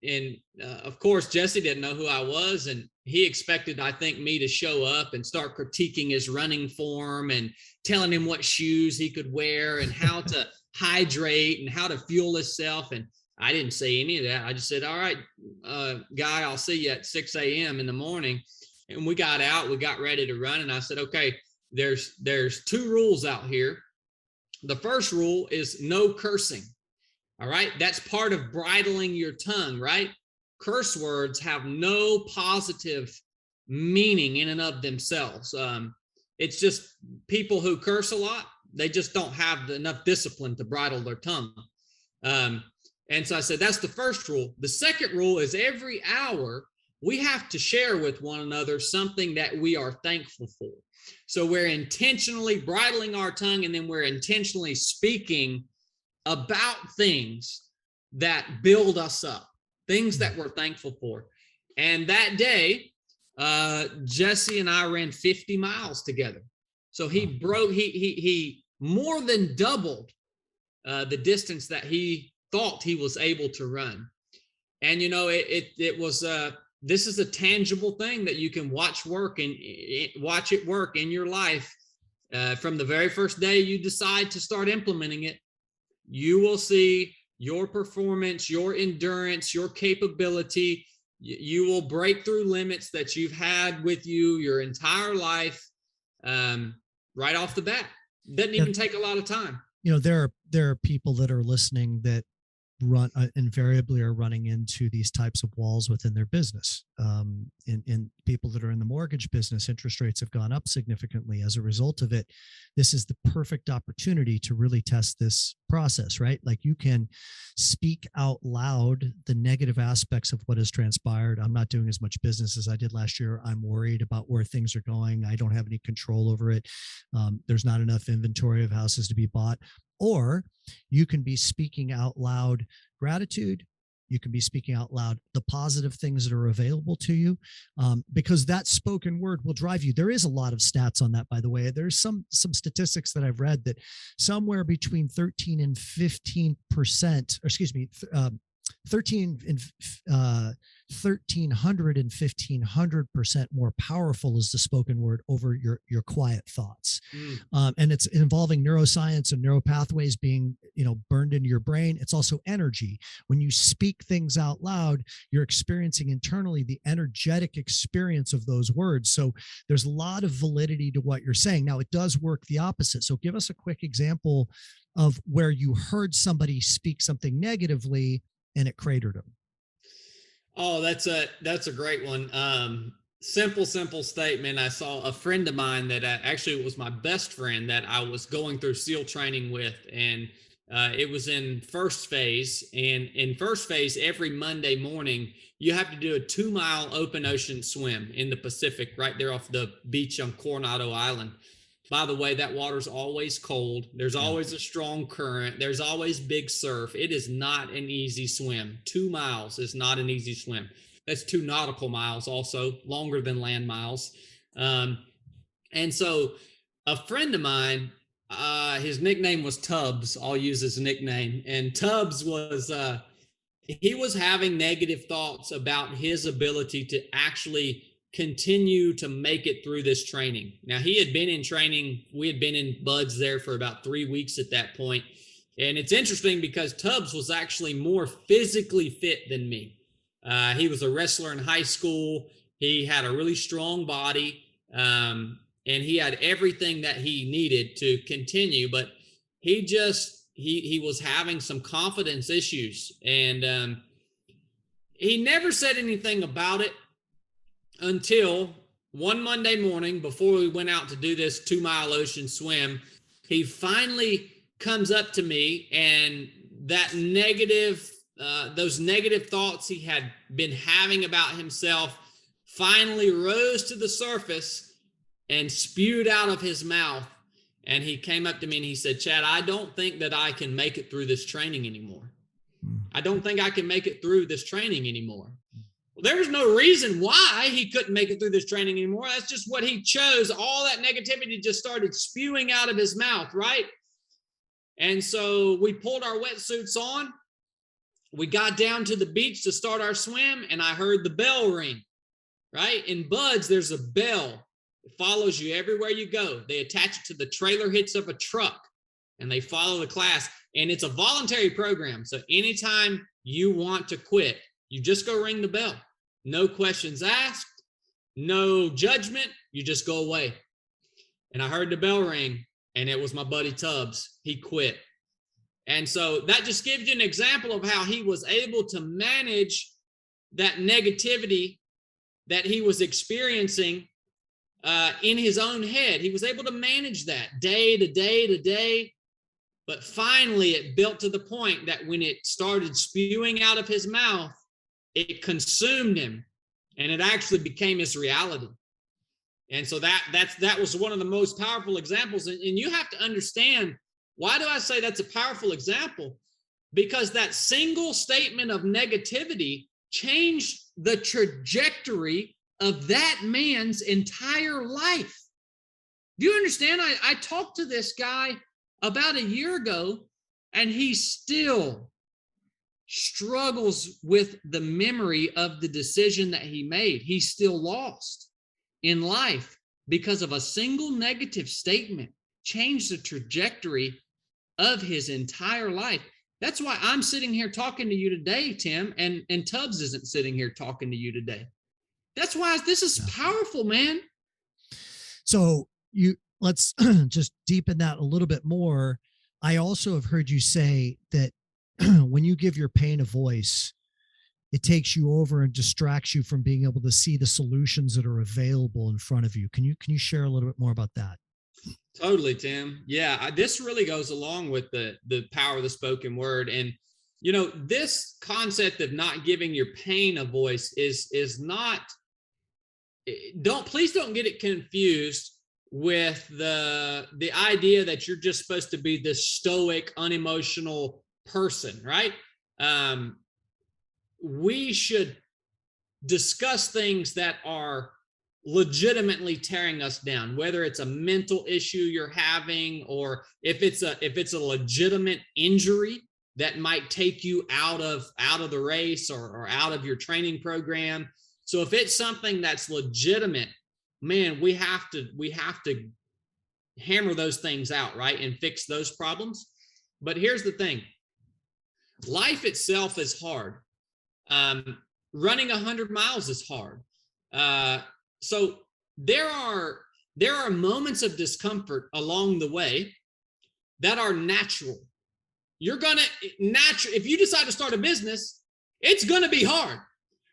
of course, Jesse didn't know who I was. And he expected, I think, me to show up and start critiquing his running form and telling him what shoes he could wear and how to hydrate and how to fuel himself. And I didn't say any of that. I just said, all right, guy, I'll see you at 6 a.m. in the morning. And we got out, we got ready to run. And I said, okay, there's 2 rules out here. The first rule is no cursing. All right. That's part of bridling your tongue, right? Curse words have no positive meaning in and of themselves. It's just people who curse a lot, they just don't have enough discipline to bridle their tongue. And so I said, that's the first rule. The second rule is every hour we have to share with one another something that we are thankful for. So we're intentionally bridling our tongue, and then we're intentionally speaking about things that build us up, things that we're thankful for. And that day, Jesse and I ran 50 miles together. So he more than doubled the distance that he thought he was able to run. And, it was, this is a tangible thing that you can watch it work in your life. From the very first day you decide to start implementing it, you will see your performance, your endurance, your capability. You will break through limits that you've had with you your entire life, right off the bat. Doesn't even take a lot of time. There are people that are listening that invariably are running into these types of walls within their business. In people that are in the mortgage business, interest rates have gone up significantly as a result of it. This is the perfect opportunity to really test this process, right? Like, you can speak out loud the negative aspects of what has transpired. I'm not doing as much business as I did last year. I'm worried about where things are going. I don't have any control over it. There's not enough inventory of houses to be bought. Or you can be speaking out loud gratitude. You can be speaking out loud the positive things that are available to you, because that spoken word will drive you. There is a lot of stats on that, by the way. There's some statistics that I've read that somewhere between 13 and 15%, or excuse me, 1,300 and 1,500% more powerful is the spoken word over your quiet thoughts. And it's involving neuroscience and neural pathways being, burned into your brain. It's also energy. When you speak things out loud, you're experiencing internally the energetic experience of those words. So there's a lot of validity to what you're saying. Now, it does work the opposite. So give us a quick example of where you heard somebody speak something negatively and it cratered them. Oh, that's a great one. Simple statement. I saw a friend of mine that actually was my best friend that I was going through SEAL training with, and it was in first phase. And in first phase, every Monday morning, you have to do a 2-mile open ocean swim in the Pacific, right there off the beach on Coronado Island. By the way, that water's always cold. There's always a strong current. There's always big surf. It is not an easy swim. 2 miles is not an easy swim. That's 2 nautical miles, also longer than land miles. And so a friend of mine, his nickname was Tubbs. I'll use his nickname. And Tubbs was, he was having negative thoughts about his ability to actually continue to make it through this training. Now, he had been in training. We had been in buds there for about 3 weeks at that point. And it's interesting because Tubbs was actually more physically fit than me. He was a wrestler in high school. He had a really strong body, and he had everything that he needed to continue, but he was having some confidence issues. And he never said anything about it until one Monday morning before we went out to do this 2-mile ocean swim. He finally comes up to me, and that those negative thoughts he had been having about himself finally rose to the surface and spewed out of his mouth. And he came up to me and he said, "Chadd, I don't think that I can make it through this training anymore. I don't think I can make it through this training anymore." Well, there was no reason why he couldn't make it through this training anymore. That's just what he chose. All that negativity just started spewing out of his mouth, right? And so we pulled our wetsuits on. we got down to the beach to start our swim, and I heard the bell ring, right? In BUD/S, there's a bell. It follows you everywhere you go. They attach it to the trailer hitch of a truck, and they follow the class. And it's a voluntary program. So anytime you want to quit, you just go ring the bell. No questions asked, no judgment. You just go away. And I heard the bell ring, and it was my buddy Tubbs. He quit. And so that just gives you an example of how he was able to manage that negativity that he was experiencing in his own head. He was able to manage that day to day to day. But finally, it built to the point that when it started spewing out of his mouth, it consumed him, and it actually became his reality. And so that was one of the most powerful examples. And you have to understand, why do I say that's a powerful example? Because that single statement of negativity changed the trajectory of that man's entire life. Do you understand? I talked to this guy about a year ago, and he still struggles with the memory of the decision that he made. He's still lost in life because of a single negative statement changed the trajectory of his entire life. That's why I'm sitting here talking to you today, Tim, and Tubbs isn't sitting here talking to you today. That's why this is powerful, man. So let's just deepen that a little bit more. I also have heard you say that when you give your pain a voice, it takes you over and distracts you from being able to see the solutions that are available in front of you. Can you share a little bit more about that? Totally, Tim. Yeah, this really goes along with the power of the spoken word. And, this concept of not giving your pain a voice is not, please don't get it confused with the idea that you're just supposed to be this stoic, unemotional person, right? We should discuss things that are legitimately tearing us down, whether it's a mental issue you're having, or if it's a legitimate injury that might take you out of the race or out of your training program. So if it's something that's legitimate, man, we have to hammer those things out, right? And fix those problems. But here's the thing. Life itself is hard. Running 100 miles is hard. So there are moments of discomfort along the way that are natural. If you decide to start a business, it's going to be hard.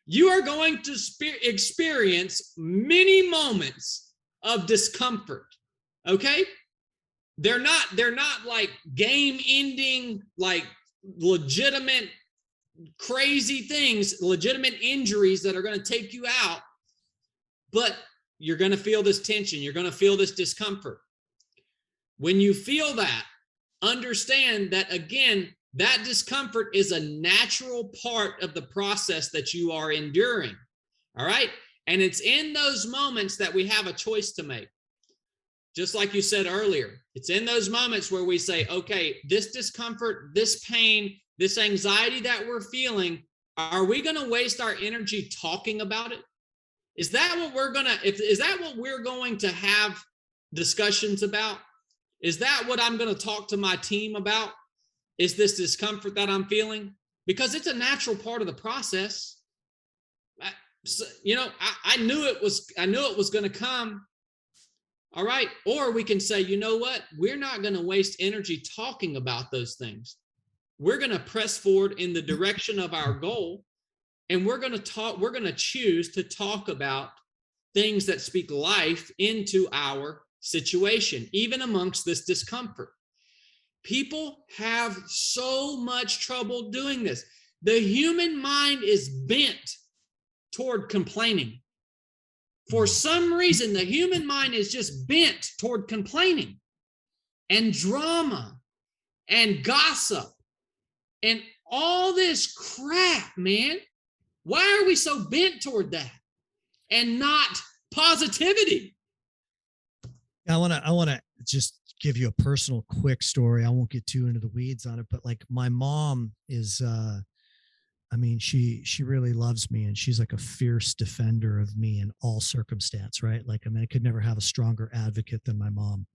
You are going to experience many moments of discomfort. Okay? They're not like game ending, like legitimate crazy things, legitimate injuries that are going to take you out, but you're going to feel this tension. You're going to feel this discomfort. When you feel that, understand that, again, that discomfort is a natural part of the process that you are enduring. All right. And it's in those moments that we have a choice to make. Just like you said earlier, it's in those moments where we say, okay, this discomfort, this pain, this anxiety that we're feeling, are we going to waste our energy talking about it? Is that what we're going to have discussions about? Is that what I'm going to talk to my team about? Is this discomfort that I'm feeling? Because it's a natural part of the process. I knew it was going to come. All right. Or we can say, you know what? We're not going to waste energy talking about those things. We're going to press forward in the direction of our goal. And we're going to choose to talk about things that speak life into our situation, even amongst this discomfort. People have so much trouble doing this. The human mind is bent toward complaining. For some reason, the human mind is just bent toward complaining and drama and gossip and all this crap, man. Why are we so bent toward that and not positivity? I want to just give you a personal quick story. I won't get too into the weeds on it, but like my mom is I mean, she really loves me, and she's like a fierce defender of me in all circumstance, right? Like, I mean, I could never have a stronger advocate than my mom.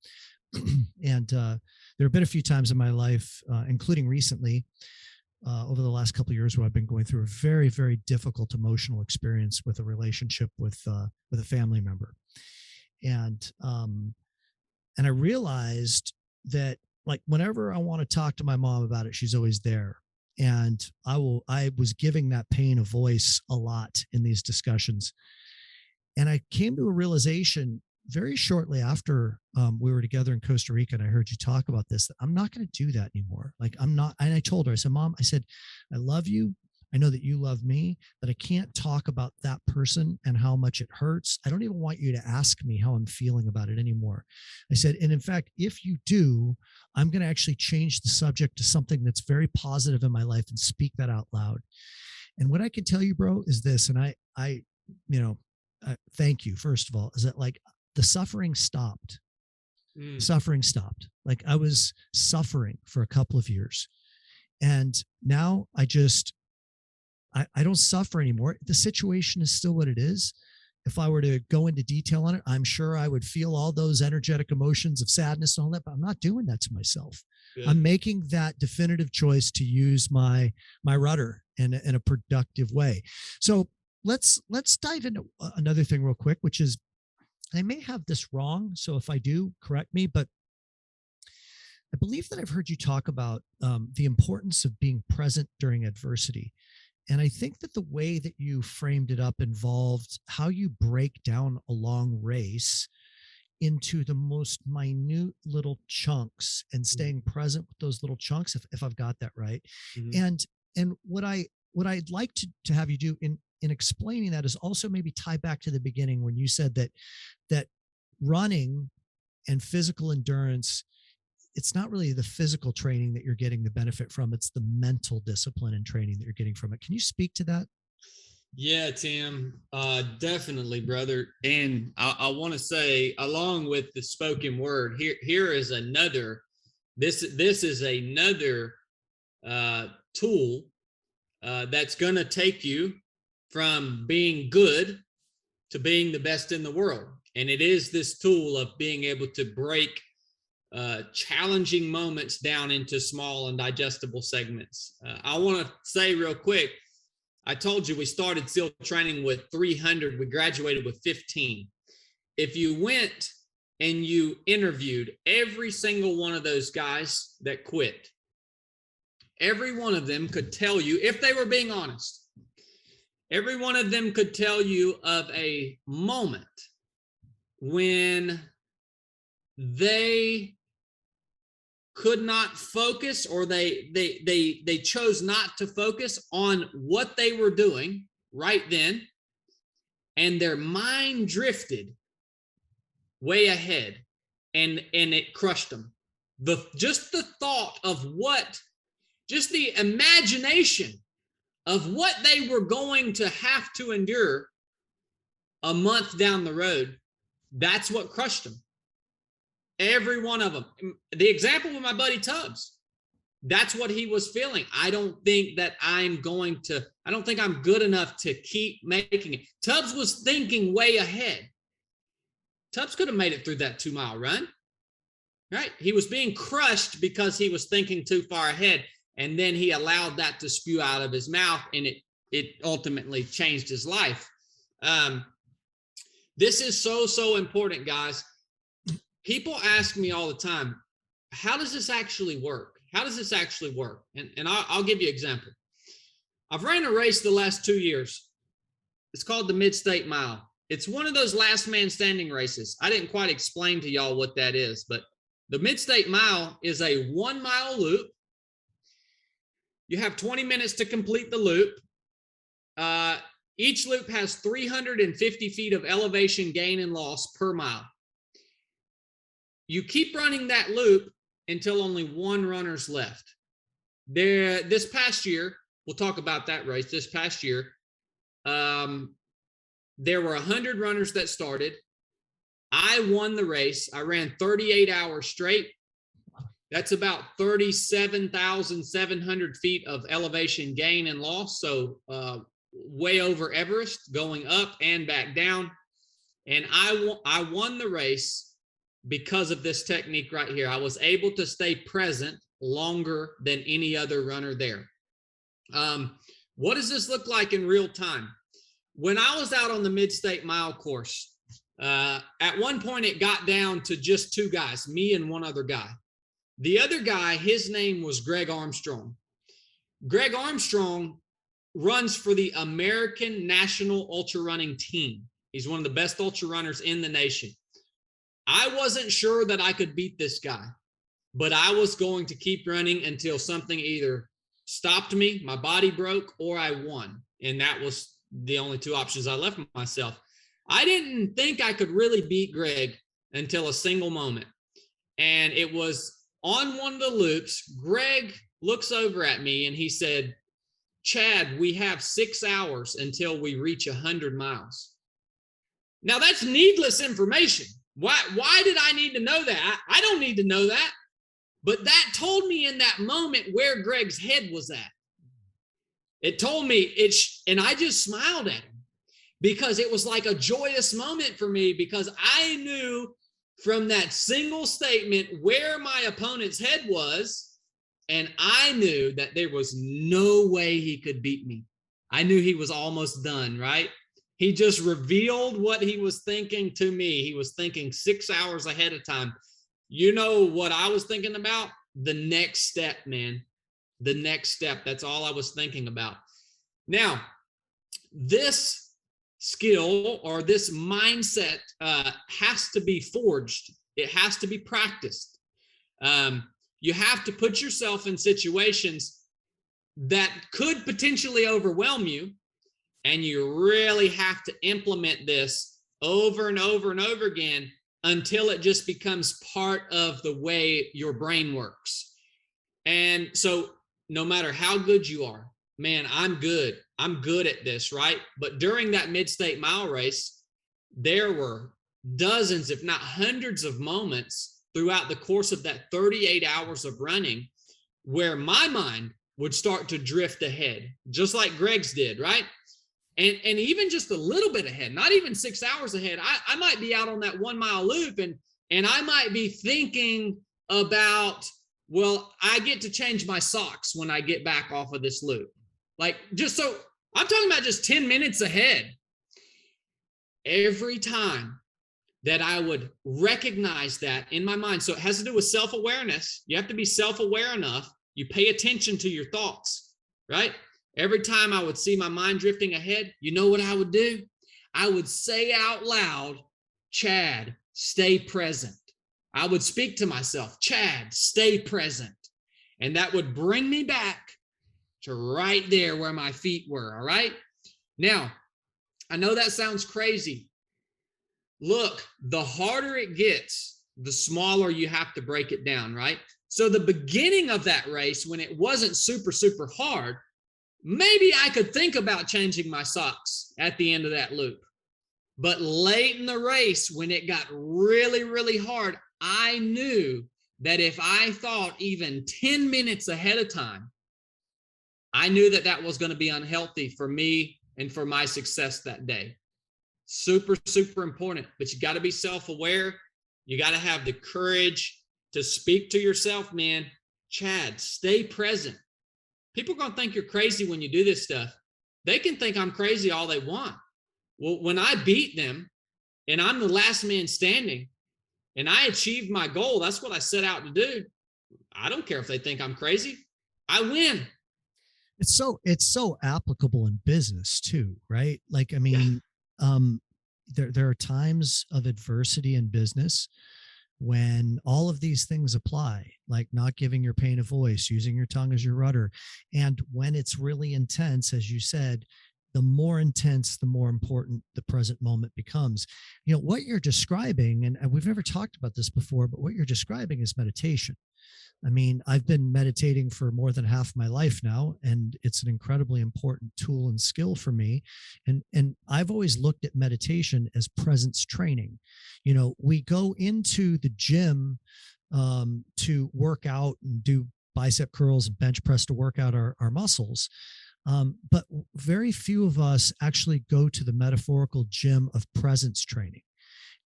And there have been a few times in my life, including recently, over the last couple of years, where I've been going through a very, very difficult emotional experience with a relationship with a family member, and I realized that, like, whenever I want to talk to my mom about it, she's always there. And I was giving that pain a voice a lot in these discussions. And I came to a realization very shortly after we were together in Costa Rica, and I heard you talk about this, that I'm not going to do that anymore. Like, I'm not. And I told her, I said, Mom, I said, I love you. I know that you love me, but I can't talk about that person and how much it hurts. I don't even want you to ask me how I'm feeling about it anymore. I said, and in fact, if you do, I'm going to actually change the subject to something that's very positive in my life and speak that out loud. And what I can tell you, bro, is this, and you know, thank you, first of all, is that, like, the suffering stopped. Suffering stopped. Like, I was suffering for a couple of years, and now I don't suffer anymore. The situation is still what it is. If I were to go into detail on it, I'm sure I would feel all those energetic emotions of sadness and all that, but I'm not doing that to myself. Good. I'm making that definitive choice to use my rudder in a productive way. So let's dive into another thing real quick, which is, I may have this wrong, so if I do, correct me, but I believe that I've heard you talk about the importance of being present during adversity. And I think that the way that you framed it up involved how you break down a long race into the most minute little chunks and staying present with those little chunks, if I've got that right. Mm-hmm. And what I'd like to have you do in explaining that is also maybe tie back to the beginning when you said that running and physical endurance, it's not really the physical training that you're getting the benefit from. It's the mental discipline and training that you're getting from it. Can you speak to that? Yeah, Tim, definitely, brother. And I want to say, along with the spoken word, here is another, this is another tool that's going to take you from being good to being the best in the world. And it is this tool of being able to break challenging moments down into small and digestible segments. I want to say real quick, I told you we started SEAL training with 300. We graduated with 15. If you went and you interviewed every single one of those guys that quit, every one of them could tell you, if they were being honest, every one of them could tell you of a moment when they could not focus, or they chose not to focus on what they were doing right then, and their mind drifted way ahead, and it crushed them. Just the thought of just the imagination of what they were going to have to endure a month down the road, that's what crushed them. Every one of them. The example with my buddy Tubbs, that's what he was feeling. I don't think I'm good enough to keep making it. Tubbs was thinking way ahead. Tubbs could have made it through that 2-mile run, right? He was being crushed because he was thinking too far ahead. And then he allowed that to spew out of his mouth, and it ultimately changed his life. This is so important, guys. People ask me all the time, how does this actually work? How does this actually work? And I'll give you an example. I've ran a race the last 2 years. It's called the Mid-State Mile. It's one of those last man standing races. I didn't quite explain to y'all what that is, but the Mid-State Mile is a 1-mile loop. You have 20 minutes to complete the loop. Each loop has 350 feet of elevation gain and loss per mile. You keep running that loop until only one runner's left. This past year, we'll talk about that race. This past year, there were 100 runners that started. I won the race. I ran 38 hours straight. That's about 37,700 feet of elevation gain and loss. So way over Everest, going up and back down. And I won the race because of this technique right here. I was able to stay present longer than any other runner there. What does this look like in real time? When I was out on the mid-state mile course, at one point it got down to just two guys, me and one other guy. The other guy, his name was Greg Armstrong. Greg Armstrong runs for the American National Ultra Running Team. He's one of the best ultra runners in the nation. I wasn't sure that I could beat this guy, but I was going to keep running until something either stopped me, my body broke, or I won. And that was the only two options I left myself. I didn't think I could really beat Greg until a single moment. And it was on one of the loops. Greg looks over at me and he said, "Chadd, we have 6 hours until we reach 100 miles. Now that's needless information. Why did I need to know that? I don't need to know that. But that told me in that moment where Greg's head was at. It told me and I just smiled at him because it was like a joyous moment for me, because I knew from that single statement where my opponent's head was, and I knew that there was no way he could beat me. I knew he was almost done, right? He just revealed what he was thinking to me. He was thinking 6 hours ahead of time. You know what I was thinking about? The next step, man. The next step. That's all I was thinking about. Now, this skill or this mindset has to be forged. It has to be practiced. You have to put yourself in situations that could potentially overwhelm you, and you really have to implement this over and over and over again until it just becomes part of the way your brain works. And so no matter how good you are, man, I'm good at this, right? But during that mid-state mile race, there were dozens, if not hundreds of moments throughout the course of that 38 hours of running where my mind would start to drift ahead, just like Greg's did, right? And even just a little bit ahead, not even 6 hours ahead. I might be out on that 1 mile loop and I might be thinking about, well, I get to change my socks when I get back off of this loop. Like, just so I'm talking about just 10 minutes ahead. Every time that I would recognize that in my mind. So it has to do with self-awareness. You have to be self-aware enough. You pay attention to your thoughts, right? Every time I would see my mind drifting ahead, you know what I would do? I would say out loud, "Chadd, stay present." I would speak to myself, "Chadd, stay present." And that would bring me back to right there where my feet were, all right? Now, I know that sounds crazy. Look, the harder it gets, the smaller you have to break it down, right? So the beginning of that race, when it wasn't super, super hard, maybe I could think about changing my socks at the end of that loop. But late in the race, when it got really, really hard, I knew that if I thought even 10 minutes ahead of time, I knew that that was going to be unhealthy for me and for my success that day. Super, super important. But you got to be self-aware. You got to have the courage to speak to yourself, man. "Chadd, stay present." People are going to think you're crazy when you do this stuff. They can think I'm crazy all they want. Well, when I beat them and I'm the last man standing and I achieved my goal, that's what I set out to do. I don't care if they think I'm crazy. I win. It's so applicable in business too, right? Like, I mean, there are times of adversity in business when all of these things apply, like not giving your pain a voice, using your tongue as your rudder. And when it's really intense, as you said, the more intense, the more important the present moment becomes. You know, what you're describing, and we've never talked about this before, but what you're describing is meditation. I mean, I've been meditating for more than half my life now, and it's an incredibly important tool and skill for me. And I've always looked at meditation as presence training. You know, we go into the gym to work out and do bicep curls and bench press to work out our muscles. But very few of us actually go to the metaphorical gym of presence training.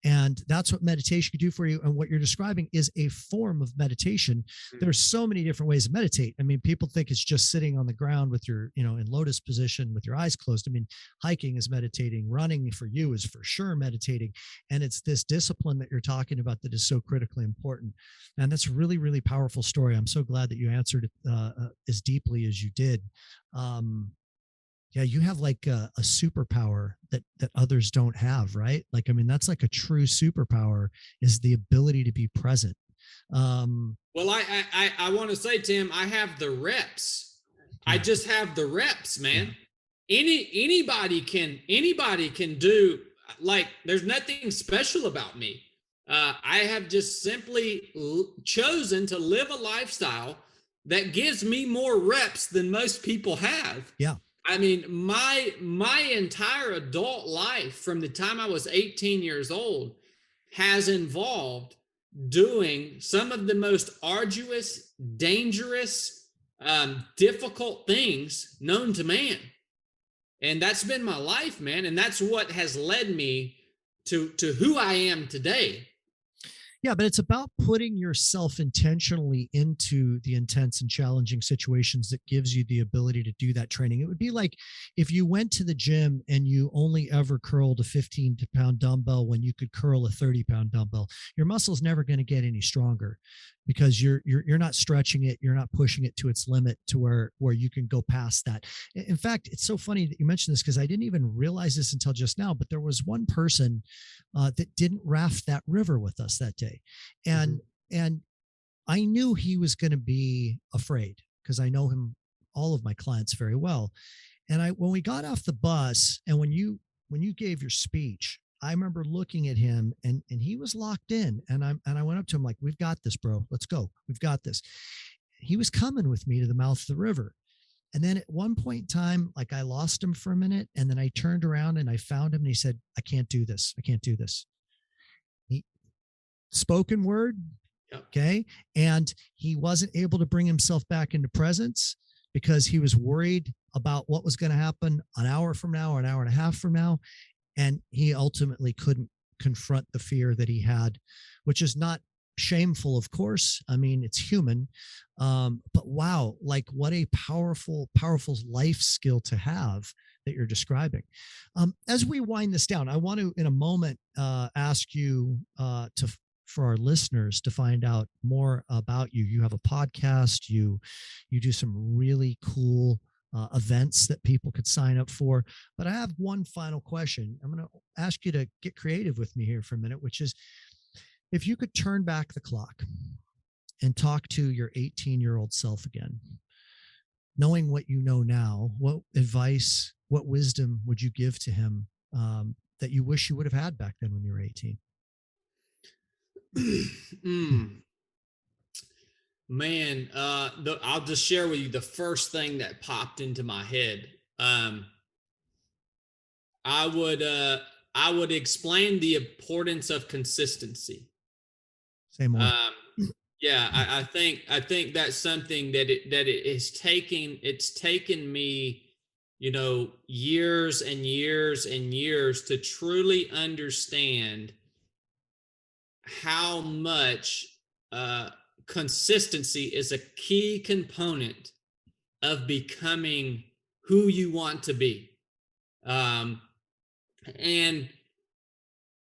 And that's what meditation can do for you. And what you're describing is a form of meditation. There's so many different ways to meditate. I mean, people think it's just sitting on the ground with your, in lotus position with your eyes closed. I mean, hiking is meditating, running for you is for sure meditating. And it's this discipline that you're talking about that is so critically important. And that's a really, really powerful story. I'm so glad that you answered it as deeply as you did. Yeah, you have like a superpower that others don't have, right? Like, I mean, that's like a true superpower, is the ability to be present. Well, I want to say, Tim, I have the reps. Yeah. I just have the reps, man. Yeah. Anybody can do, like, there's nothing special about me. I have just simply chosen to live a lifestyle that gives me more reps than most people have. Yeah. I mean, my entire adult life from the time I was 18 years old has involved doing some of the most arduous, dangerous, difficult things known to man. And that's been my life, man. And that's what has led me to who I am today. Yeah, but it's about putting yourself intentionally into the intense and challenging situations that gives you the ability to do that training. It would be like if you went to the gym and you only ever curled a 15-pound dumbbell when you could curl a 30-pound dumbbell. Your muscle's never going to get any stronger because you're not stretching it, you're not pushing it to its limit to where you can go past that. In fact, it's so funny that you mentioned this because I didn't even realize this until just now, but there was one person that didn't raft that river with us that day. And I knew he was going to be afraid because I know him, all of my clients very well. And when we got off the bus and when you gave your speech, I remember looking at him and he was locked in, and I went up to him like, "We've got this, bro. Let's go. We've got this." He was coming with me to the mouth of the river. And then at one point in time, like I lost him for a minute, and then I turned around and I found him and he said, "I can't do this. I can't do this." He spoken word. Okay. And he wasn't able to bring himself back into presence because he was worried about what was going to happen an hour from now or an hour and a half from now. And he ultimately couldn't confront the fear that he had, which is not shameful, of course. I mean, it's human. But wow, like what a powerful life skill to have that you're describing. As we wind this down, I want to, in a moment, ask you for our listeners to find out more about you. You have a podcast, you do some really cool events that people could sign up for. But I have one final question. I'm going to ask you to get creative with me here for a minute, which is, if you could turn back the clock and talk to your 18-year-old self again, knowing what you know now, what advice, what wisdom would you give to him that you wish you would have had back then when you were 18? Man, I'll just share with you the first thing that popped into my head. I would explain the importance of consistency. Say more. Yeah, I think that's something that it's taken me, years and years and years to truly understand how much consistency is a key component of becoming who you want to be. And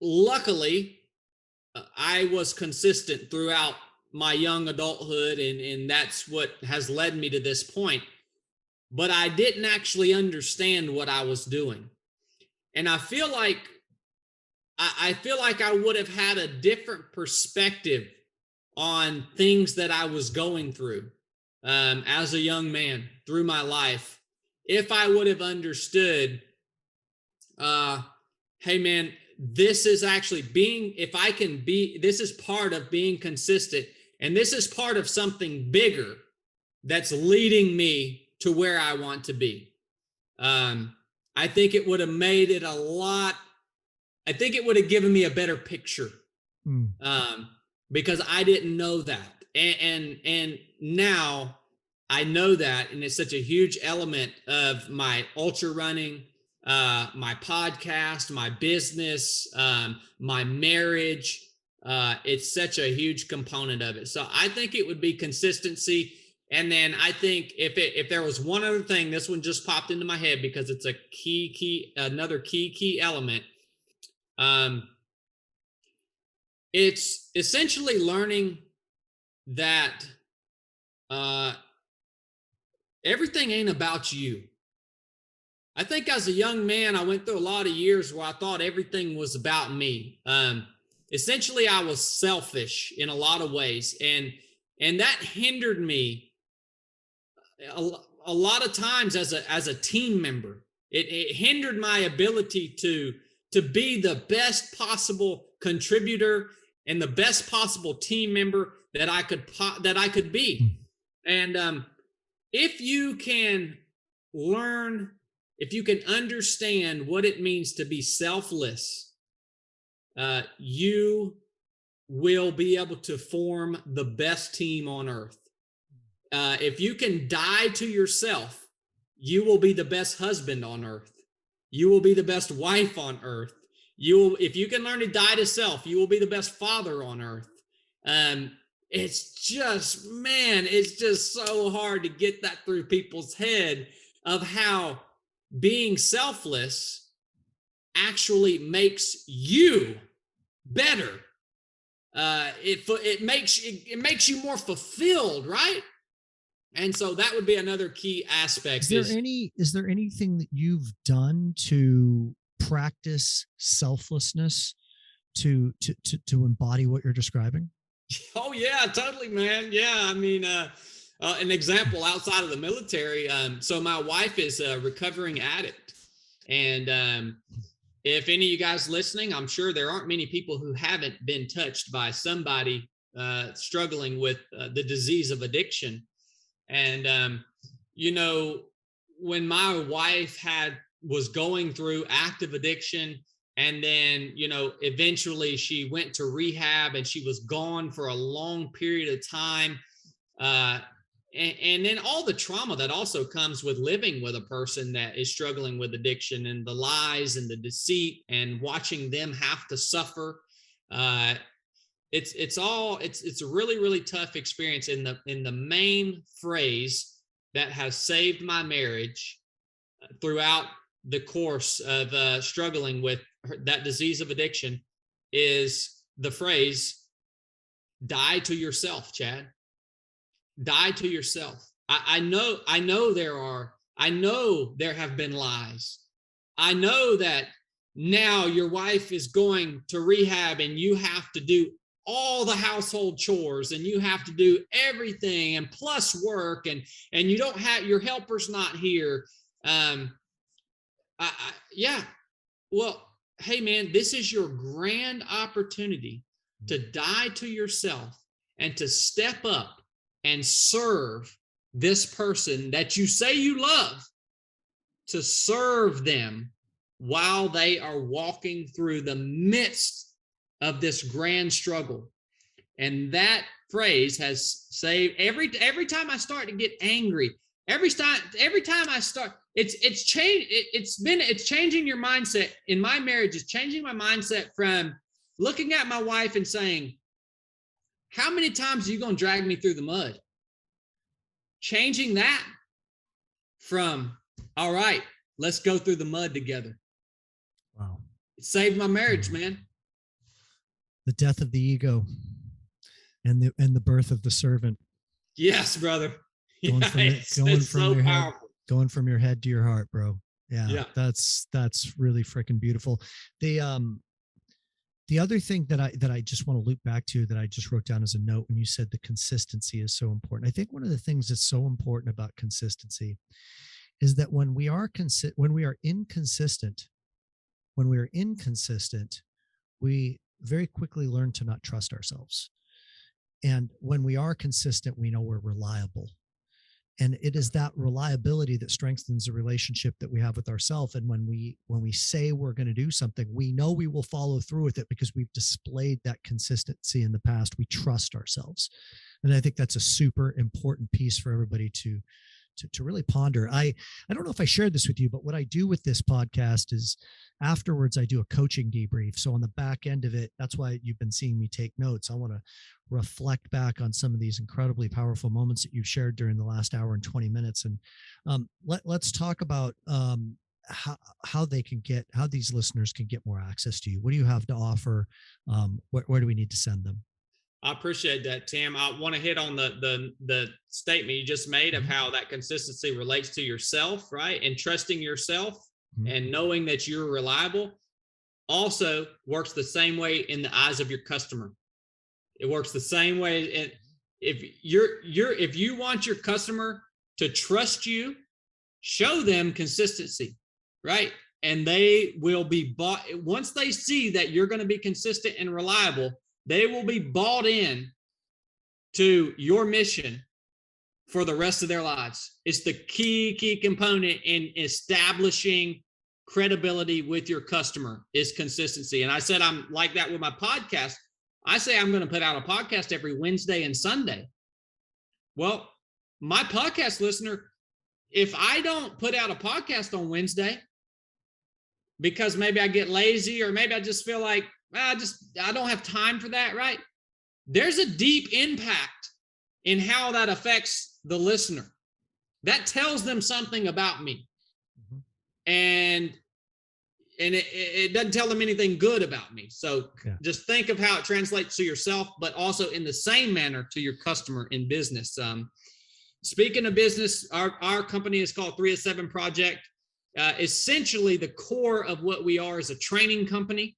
luckily, I was consistent throughout my young adulthood, and that's what has led me to this point. But I didn't actually understand what I was doing. And I feel like I would have had a different perspective on things that I was going through as a young man through my life if I would have understood, hey man, this is actually this is part of being consistent, and this is part of something bigger that's leading me to where I want to be. I think it would have made it I think it would have given me a better picture. because I didn't know that. And now I know that, and it's such a huge element of my ultra running, my podcast, my business, my marriage. It's such a huge component of it. So I think it would be consistency. And then I think if there was one other thing, this one just popped into my head because it's a another key element. It's essentially learning that everything ain't about you. I think as a young man, I went through a lot of years where I thought everything was about me. Essentially, I was selfish in a lot of ways, and that hindered me a lot of times as a team member. It hindered my ability to be the best possible contributor and the best possible team member that I could be. And if you can learn, if you can understand what it means to be selfless, you will be able to form the best team on earth. If you can die to yourself, you will be the best husband on earth. You will be the best wife on earth. If you can learn to die to self, you will be the best father on earth. It's just so hard to get that through people's head of how being selfless actually makes you better. It makes you more fulfilled, right? And so that would be another key aspect. Is there anything that you've done to practice selflessness to embody what you're describing? Oh yeah, totally, man. Yeah, I mean, an example outside of the military. So my wife is a recovering addict, and if any of you guys listening, I'm sure there aren't many people who haven't been touched by somebody struggling with the disease of addiction. And when my wife was going through active addiction, and then eventually she went to rehab, and she was gone for a long period of time, and then all the trauma that also comes with living with a person that is struggling with addiction, and the lies and the deceit, and watching them have to suffer. It's a really, really tough experience. In the main phrase that has saved my marriage throughout the course of struggling with that disease of addiction is the phrase, die to yourself, Chadd. Die to yourself. I know there have been lies. I know that now your wife is going to rehab, and you have to do all the household chores, and you have to do everything, and plus work, and you don't have, your helper's not here. Yeah. Well, hey man, this is your grand opportunity to die to yourself and to step up and serve this person that you say you love, to serve them while they are walking through the midst of this grand struggle. And that phrase has saved every time I start to get angry, every time I start, it's changing your mindset. In my marriage, it's changing my mindset from looking at my wife and saying, how many times are you going to drag me through the mud? Changing that from, all right, let's go through the mud together. Wow. It saved my marriage, man. The death of the ego and the birth of the servant. Yes, brother. Going from your head to your heart, bro. Yeah. That's really freaking beautiful. The other thing that I just want to loop back to, that I just wrote down as a note, when you said the consistency is so important. I think one of the things that's so important about consistency is that when we are inconsistent, we very quickly learn to not trust ourselves. And when we are consistent, we know we're reliable. And it is that reliability that strengthens the relationship that we have with ourselves. And when we say we're going to do something, we know we will follow through with it because we've displayed that consistency in the past. We trust ourselves. And I think that's a super important piece for everybody to really ponder. I don't know if I shared this with you, but what I do with this podcast is afterwards I do a coaching debrief. So on the back end of it, that's why you've been seeing me take notes. I want to reflect back on some of these incredibly powerful moments that you've shared during the last hour and 20 minutes. And let's talk about how these listeners can get more access to you. What do you have to offer? Where do we need to send them? I appreciate that, Tim. I want to hit on the statement you just made of how that consistency relates to yourself, right? And trusting yourself and knowing that you're reliable also works the same way in the eyes of your customer. It works the same way. And if you want your customer to trust you, show them consistency, right? And they will be bought once they see that you're going to be consistent and reliable. They will be bought in to your mission for the rest of their lives. It's the key component in establishing credibility with your customer is consistency. And I said, I'm like that with my podcast. I say I'm going to put out a podcast every Wednesday and Sunday. Well, my podcast listener, if I don't put out a podcast on Wednesday because maybe I get lazy or maybe I just feel like, I don't have time for that, right? There's a deep impact in how that affects the listener. That tells them something about me. And it doesn't tell them anything good about me. So just think of how it translates to yourself, but also in the same manner to your customer in business. Speaking of business, our company is called 307 Project. Essentially, the core of what we are is a training company.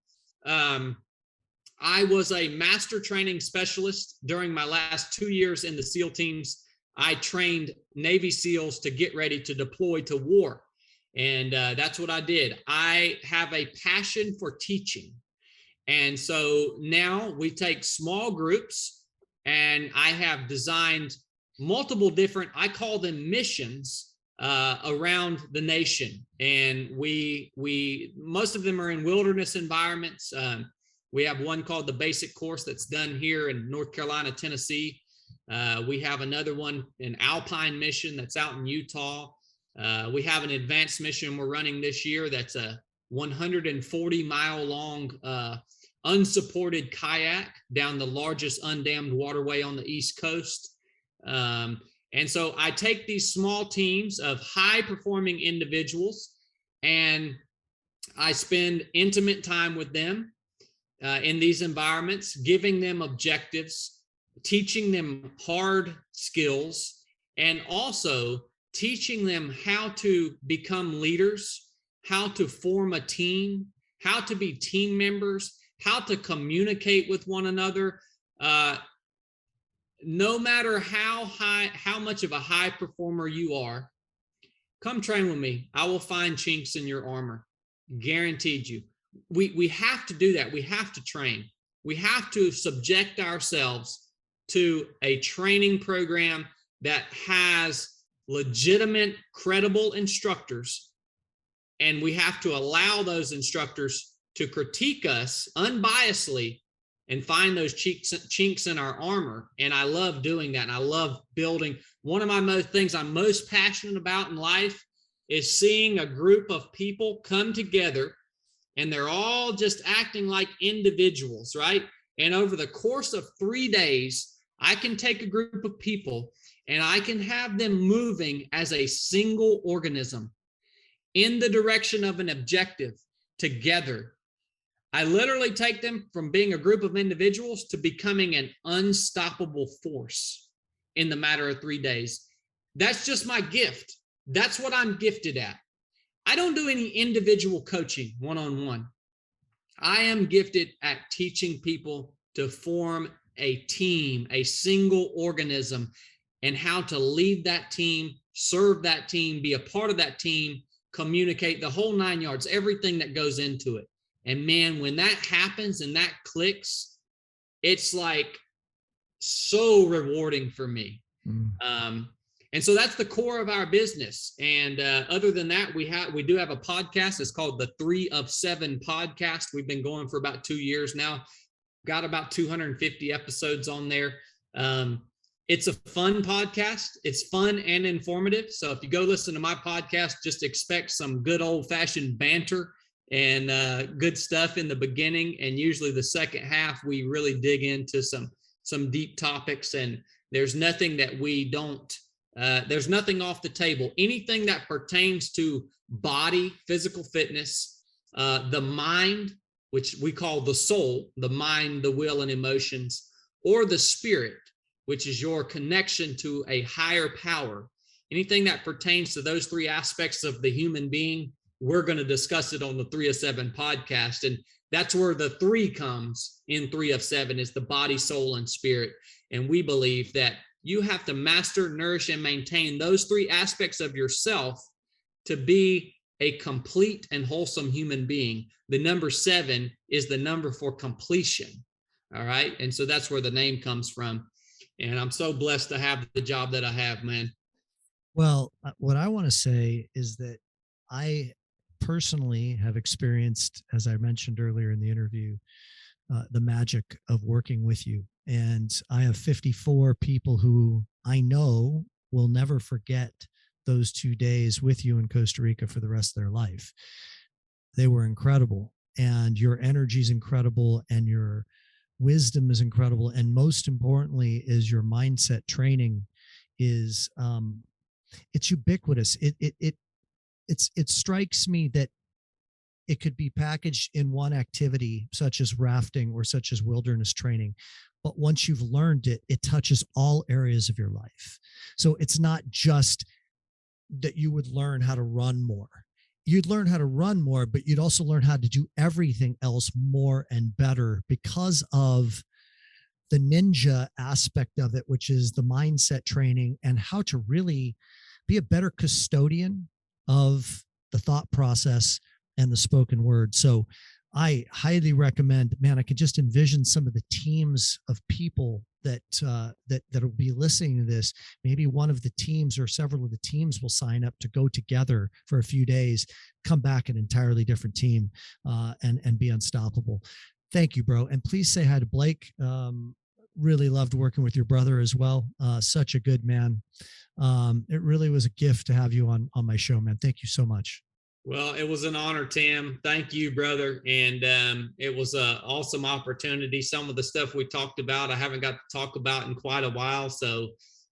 I was a master training specialist during my last 2 years in the SEAL teams. I trained Navy SEALs to get ready to deploy to war. And that's what I did. I have a passion for teaching. And so now we take small groups and I have designed multiple different, I call them missions around the nation. And we most of them are in wilderness environments. We have one called the basic course that's done here in North Carolina, Tennessee. We have another one, an alpine mission that's out in Utah. We have an advanced mission we're running this year that's a 140-mile long unsupported kayak down the largest undammed waterway on the East Coast. And so I take these small teams of high-performing individuals and I spend intimate time with them in these environments, giving them objectives, teaching them hard skills, and also teaching them how to become leaders, how to form a team, how to be team members, how to communicate with one another. No matter how much of a high performer you are, come train with me. I will find chinks in your armor. Guaranteed you. We have to do that. We have to train. We have to subject ourselves to a training program that has legitimate, credible instructors. And we have to allow those instructors to critique us unbiasedly and find those chinks in our armor. And I love doing that. And I love building. One of my things I'm most passionate about in life is seeing a group of people come together and they're all just acting like individuals, right? And over the course of 3 days, I can take a group of people and I can have them moving as a single organism in the direction of an objective together. I literally take them from being a group of individuals to becoming an unstoppable force in the matter of 3 days. That's just my gift. That's what I'm gifted at. I don't do any individual coaching one-on-one. I am gifted at teaching people to form a team, a single organism, and how to lead that team, serve that team, be a part of that team, communicate, the whole 9 yards, everything that goes into it. And man, when that happens and that clicks, it's like so rewarding for me. And And so that's the core of our business. And other than that, we do have a podcast. It's called the 3 of 7 podcast. We've been going for about 2 years now. Got about 250 episodes on there. It's a fun podcast. It's fun and informative. So if you go listen to my podcast, just expect some good old fashioned banter and good stuff in the beginning. And usually the second half, we really dig into some deep topics, and there's nothing that we don't, there's nothing off the table. Anything that pertains to body, physical fitness, the mind, which we call the soul, the mind, the will, and emotions, or the spirit, which is your connection to a higher power. Anything that pertains to those 3 aspects of the human being, we're going to discuss it on the 3 of 7 podcast. And that's where the 3 comes in 3 of 7 is the body, soul, and spirit. And we believe that you have to master, nourish, and maintain those 3 aspects of yourself to be a complete and wholesome human being. The number 7 is the number for completion. All right. And so that's where the name comes from. And I'm so blessed to have the job that I have, man. Well, what I want to say is that I personally have experienced, as I mentioned earlier in the interview, the magic of working with you. And I have 54 people who I know will never forget those 2 days with you in Costa Rica for the rest of their life. They were incredible, and your energy is incredible, and your wisdom is incredible. And most importantly is your mindset training is, it's ubiquitous. It strikes me that it could be packaged in one activity, such as rafting or such as wilderness training. But once you've learned it, it touches all areas of your life. So it's not just that you would learn how to run more. You'd learn how to run more, but you'd also learn how to do everything else more and better because of the ninja aspect of it, which is the mindset training and how to really be a better custodian of the thought process and the spoken word. So I highly recommend, man, I could just envision some of the teams of people that will be listening to this. Maybe one of the teams or several of the teams will sign up to go together for a few days, come back an entirely different team, and be unstoppable. Thank you, bro. And please say hi to Blake. Really loved working with your brother as well. Such a good man. It really was a gift to have you on my show, man. Thank you so much. Well, it was an honor, Tim. Thank you, brother. And it was an awesome opportunity. Some of the stuff we talked about, I haven't got to talk about in quite a while. So,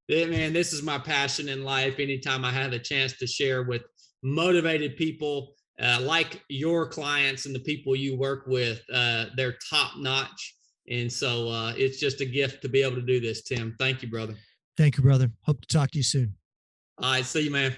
man, this is my passion in life. Anytime I have a chance to share with motivated people like your clients and the people you work with, they're top notch. And so it's just a gift to be able to do this, Tim. Thank you, brother. Thank you, brother. Hope to talk to you soon. All right. See you, man.